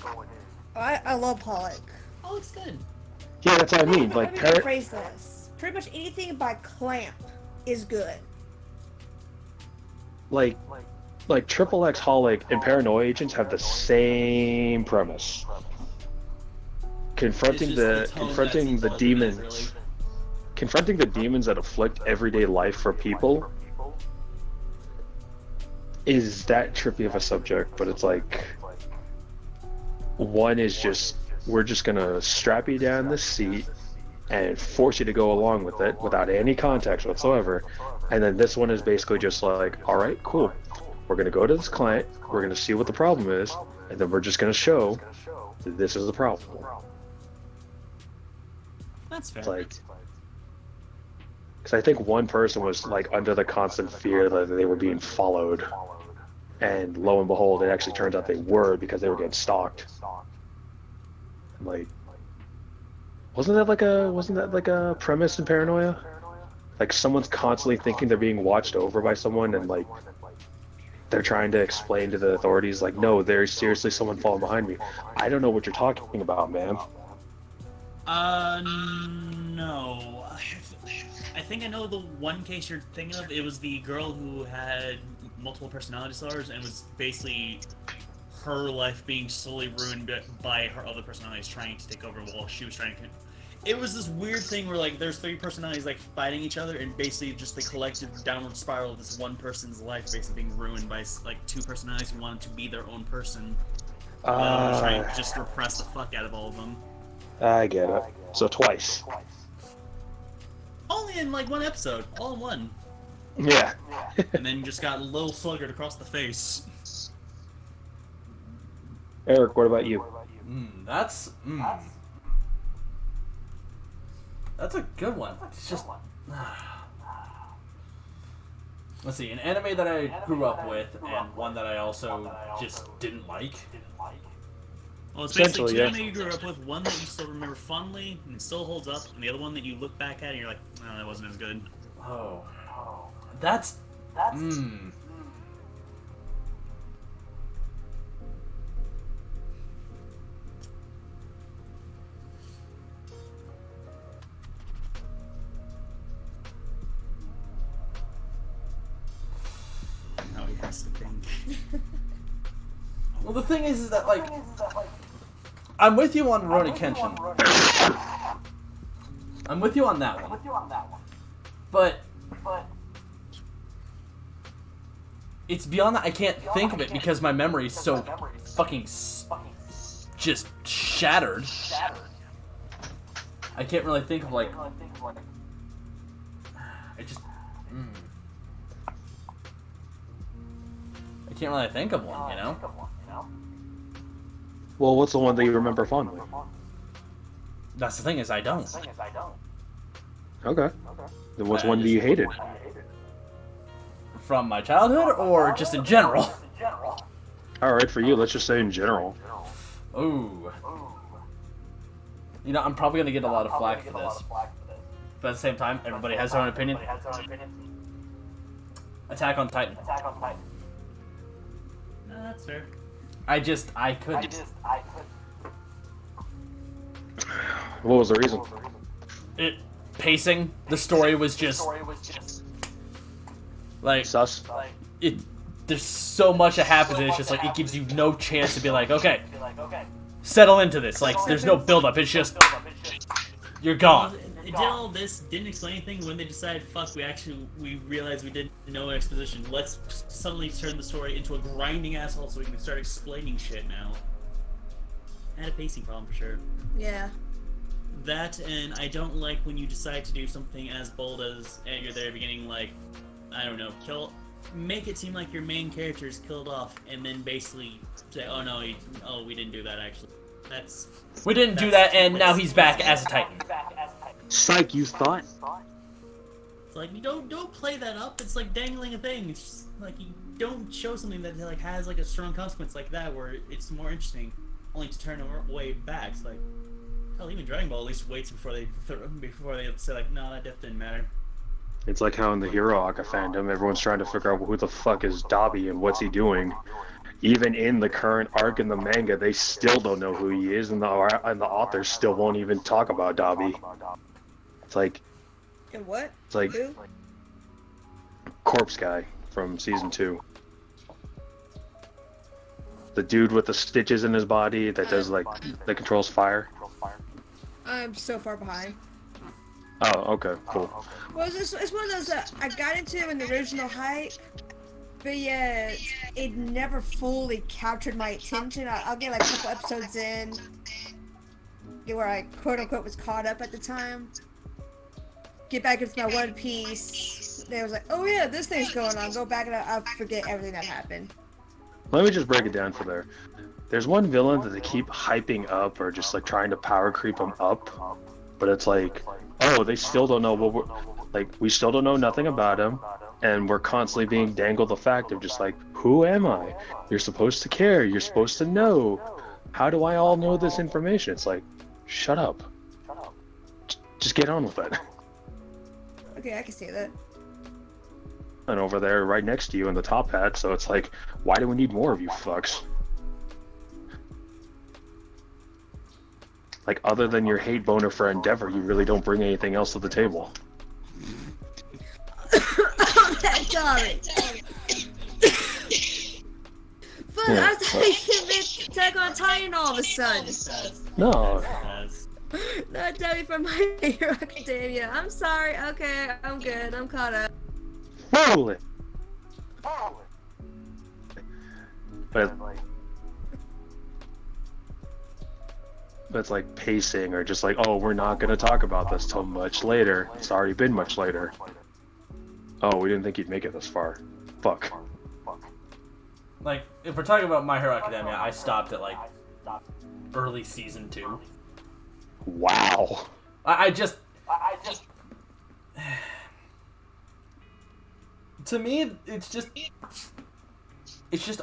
I love Pollock. Oh, it's good. Yeah, that's what I mean. Like, Let me rephrase this. Pretty much anything by Clamp is good. like Triple X Holic and Paranoia Agents have the same premise. Confronting the demons. Really. Confronting the demons that afflict everyday life for people is that trippy of a subject, but it's like one is just we're just gonna strap you down the seat and force you to go along with it without any context whatsoever, and then this one is basically just like, all right, cool, we're gonna go to this client, we're gonna see what the problem is, and then we're just gonna show that this is the problem. That's fair. It's like, because I think one person was like under the constant fear that they were being followed, and lo and behold, it actually turns out they were because they were getting stalked. Like, wasn't that like a premise in Paranoia? Like someone's constantly thinking they're being watched over by someone, and like they're trying to explain to the authorities, like, no, there's seriously someone following behind me. I don't know what you're talking about, ma'am. No. I think I know the one case you're thinking of. It was the girl who had multiple personality disorders and was basically her life being slowly ruined by her other personalities trying to take over while she was trying to. It was this weird thing where like there's three personalities like fighting each other, and basically just the collective downward spiral of this one person's life basically being ruined by like two personalities who wanted to be their own person, trying to just repress the fuck out of all of them. I get it. So twice. Only in like one episode, all in one. Yeah. and then you just got Lil Sluggard across the face. Eric, what about you? That's a good one. It's just let's see, an anime that I grew up with and one that I also just didn't like. Well, it's basically two Essentially, anime you grew up with, one that you still remember fondly and it still holds up, and the other one that you look back at and you're like, oh, that wasn't as good. Oh, that's Now he has to think. Well, the thing is that like I'm with you on Rurouni Kenshin. I'm with you on that one. But it's beyond that. I can't think of it because my memory is so fucking just shattered. I can't really think of like. I just. I can't really think of one, you know? Well, what's the one that you remember fondly? That's the thing is I don't. Okay. Then what's one that you hated? From my childhood or just in general? Alright, for you, let's just say in general. Ooh. You know, I'm probably gonna get a lot of flack for this. But at the same time, everybody has their own opinion. Attack on Titan. No, that's fair. I couldn't. What was the reason? Pacing, the story was just like Sus? there's so much that happens and it's just like it gives you no chance to be like, okay, settle into this. Like there's no build up, it's just you're gone. It did all this, didn't explain anything. When they decided, fuck, we realized we didn't know exposition. Let's suddenly turn the story into a grinding asshole so we can start explaining shit now. I had a pacing problem for sure. Yeah. That, and I don't like when you decide to do something as bold as at your very beginning, like, I don't know, make it seem like your main character is killed off, and then basically say, oh no, we didn't do that actually. We didn't do that, and now he's back as a Titan. Psych, you thought? It's like, you don't play that up. It's like dangling a thing. It's just like you don't show something that like has like a strong consequence like that where it's more interesting, only to turn away back. It's like, hell, even Dragon Ball at least waits before they say like, no, that death didn't matter. It's like how in the Hero Aka fandom, everyone's trying to figure out who the fuck is Dabi and what's he doing. Even in the current arc in the manga, they still don't know who he is, and the authors still won't even talk about Dabi. It's like... And what? It's like... Who? Corpse Guy from Season 2. The dude with the stitches in his body that does, like, that controls fire. I'm so far behind. Oh, okay, cool. Well, it's one of those that I got into in the original hype, but yet it never fully captured my attention. I'll get like a couple episodes in, where I quote unquote was caught up at the time. Get back into my One Piece. Then I was like, oh yeah, this thing's going on. Go back and I'll forget everything that happened. Let me just break it down for there. There's one villain that they keep hyping up or just like trying to power creep him up, but it's like, oh, they still don't know we still don't know nothing about him, and we're constantly being dangled the fact of just like, who am I? You're supposed to care. You're supposed to know. How do I all know this information? It's like, shut up. Just get on with it. Okay, I can see that. And over there, right next to you in the top hat, so it's like, why do we need more of you fucks? Like, other than your hate boner for Endeavor, you really don't bring anything else to the table. Sorry. But I thought you meant Attack on Titan all of a sudden. No. Not Debbie from My Hero Academia. I'm sorry. Okay, I'm good. I'm caught up. Holy. But it's like pacing, or just like, oh, we're not going to talk about this till much later. It's already been much later. Oh, we didn't think he'd make it this far. Fuck. Like, if we're talking about My Hero Academia, I stopped at like early season 2. Wow. I just to me, it's just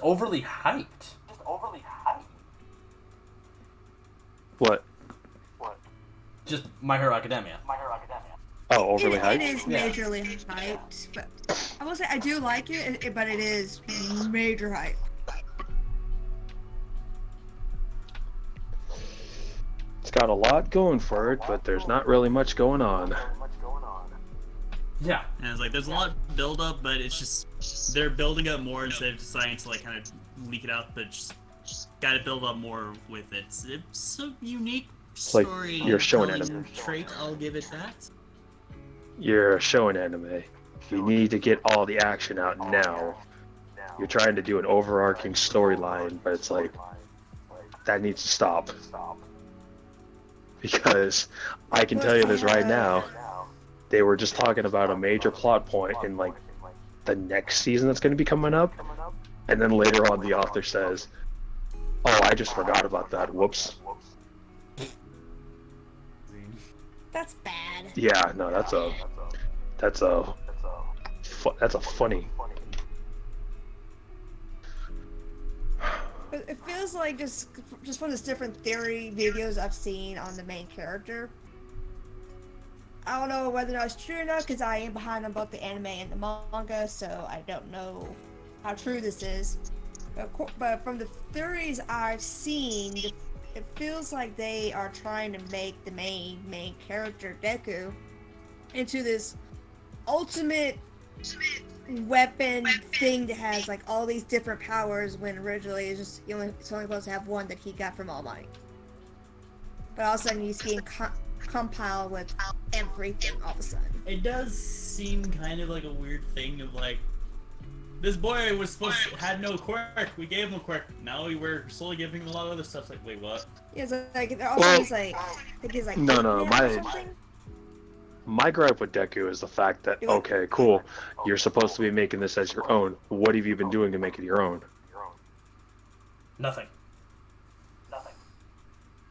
overly hyped. What? Just My Hero Academia. Oh, overly It hyped? is majorly hyped, but I will say I do like it, but it is major hype. It's got a lot going for it, but there's not really much going on. Yeah. And it's like there's a lot of build up, but it's just they're building up more instead of deciding to like kind of leak it out, but just got to build up more with it. It's a unique like story. you're showing telling trait. I'll give it that. You're showing anime. You need to get all the action out now. You're trying to do an overarching storyline, but it's like that needs to stop. Because I can tell you this right now, they were just talking about a major plot point in like the next season that's going to be coming up, and then later on the author says, "Oh, I just forgot about that. Whoops." That's bad. Yeah, no, that's a funny. It feels like just from the different theory videos I've seen on the main character. I don't know whether that's true or not because I am behind on both the anime and the manga, so I don't know how true this is. But from the theories I've seen, it feels like they are trying to make the main character Deku into this ultimate weapon thing that has like all these different powers when originally it's only supposed to have one that he got from All Might. But all of a sudden he's getting compiled with everything all of a sudden. It does seem kind of like a weird thing of like this boy was supposed to had no quirk. We gave him a quirk. Now we're slowly giving him a lot of other stuff. Like, wait, what? Yeah, so like also he's like, I think he's like No, Batman or something? my gripe with Deku is the fact that, okay, cool, you're supposed to be making this as your own. What have you been doing to make it your own? Nothing.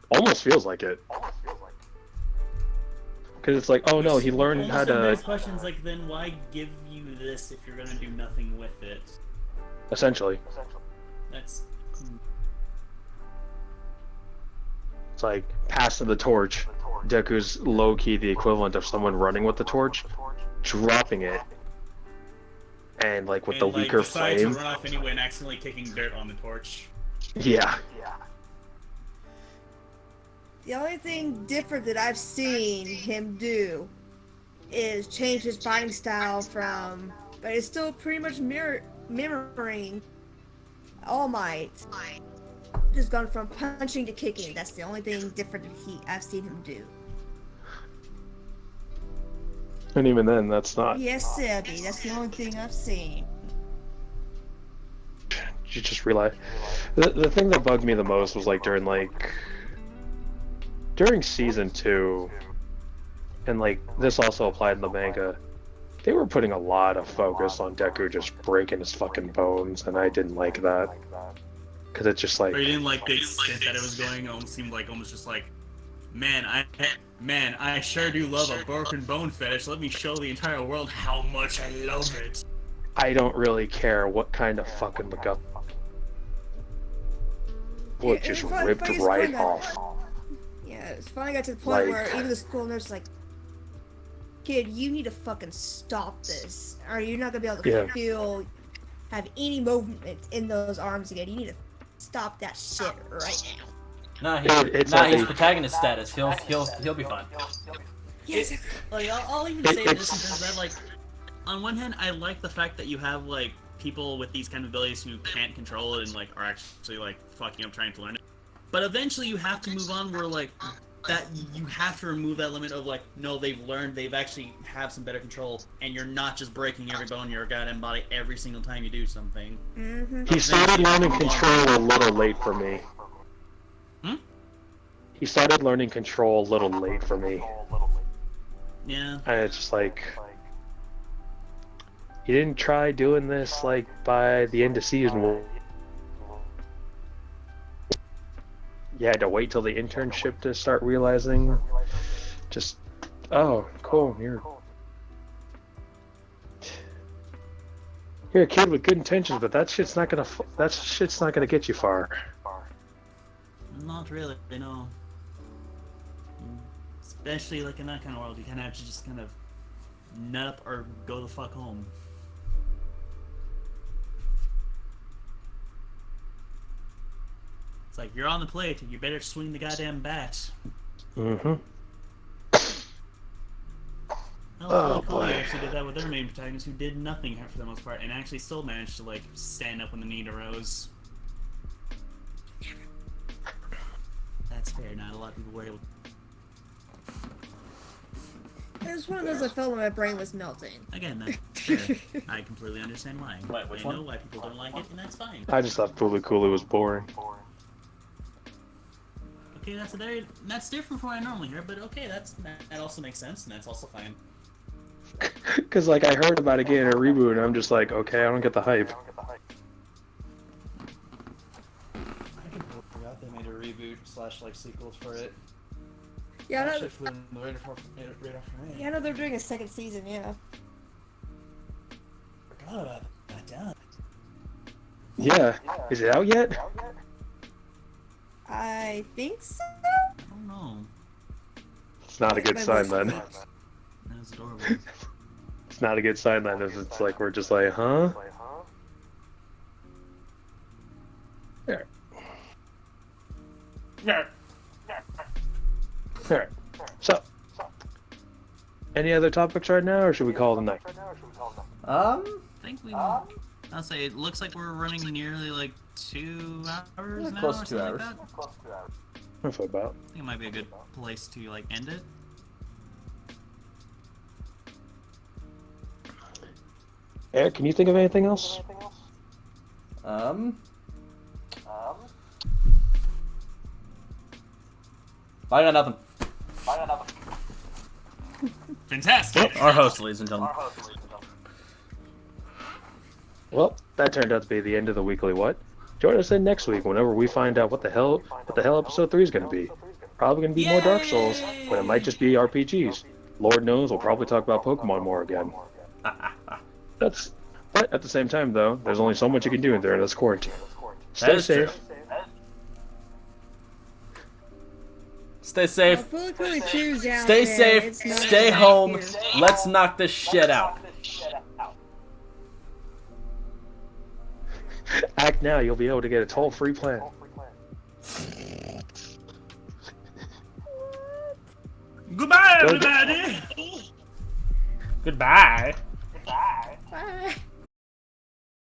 Almost feels like it. Because it's like, oh no, he learned how The to... next question is like, then why give you this if you're gonna do nothing with it? Essentially. That's It's like, passing the torch. Deku's low-key the equivalent of someone running with the torch, dropping it, and like with the and, like, weaker decide flame. to run off anyway and accidentally kicking dirt on the torch. Yeah. The only thing different that I've seen him do is change his fighting style from, but it's still pretty much mirroring All Might. Just gone from punching to kicking. That's the only thing different that I've seen him do. And even then, that's not... Yes, Sebby, that's the only thing I've seen. You just realize... The thing that bugged me the most was like during season 2, and like this also applied in the manga, they were putting a lot of focus on Deku just breaking his fucking bones, and I didn't like that. Because it's just like... Or you didn't like the extent that it was going. It almost seemed like just like, man, I sure do love a broken bone fetish. Let me show the entire world how much I love it. I don't really care what kind of fucking MacGuffin. Well, it just ripped right off. Yeah, it's finally got to the point Like- where even the school nurse is like, kid, you need to fucking stop this, or you're not gonna be able to have any movement in those arms again. You need to stop that shit right now. He's protagonist status. He'll be fine. Yes. Like, I'll even say this in terms of that, like, on one hand, I like the fact that you have, like, people with these kind of abilities who can't control it and, like, are actually, like, fucking up trying to learn it. But eventually you have to move on where, like, that you have to remove that limit of, like, no, they've learned, they've actually have some better control, and you're not just breaking every bone in your goddamn body every single time you do something. Mm-hmm. He started learning control a little late for me. He started learning control a little late for me. Yeah. And it's just like... You didn't try doing this like by the end of season 1. You had to wait till the internship to start realizing. Just, oh, cool. You're a kid with good intentions, but that shit's not gonna get you far. Not really, no. Especially like in that kind of world, you kind of have to just kind of nut up or go the fuck home. It's like, you're on the plate, you better swing the goddamn bat. Mm-hmm. Oh boy! Actually did that with their main protagonist, who did nothing for the most part, and actually still managed to like stand up when the need arose. That's fair. Not a lot of people were able. It was one of those I felt like my brain was melting. Again, that's fair. I completely understand why. Wait, which I know one? why people don't like it, and that's fine. I just thought Boogaloo was boring. Okay, that's different from what I normally hear, but okay, that also makes sense, and that's also fine. Because, like, I heard about it getting a reboot, and I'm just like, okay, I don't get the hype. I completely forgot they made a reboot / like sequels for it. Yeah, Actually flew in the radar for me. I know they're doing a second season, yeah. Forgot about that. Damn. Yeah. Is it out yet? I think so? I don't know. It's not a good sign then. That was adorable. It's not a good sign then if it's like we're just like, huh? There. Alright. So, any other topics right now, or should we call it a night? I think I'll say it looks like we're running nearly like 2 hours now, close or to 2 something hours. like that. That's about. I think it might be a good place to like end it. Eric, can you think of anything else? I got nothing. Fantastic. Our host, ladies and gentlemen. Well, that turned out to be the end of the weekly what? Join us in next week whenever we find out what the hell episode 3 is going to be. Probably going to be more Dark Souls, when it might just be RPGs. Lord knows we'll probably talk about Pokemon more again. But at the same time though, there's only so much you can do during this quarantine. Stay is true. safe. Stay safe. Fully choose out Stay there. safe. It's not Stay like home. you. Let's knock this shit out. Act now, you'll be able to get a toll-free plan. Goodbye, everybody. Goodbye. Bye.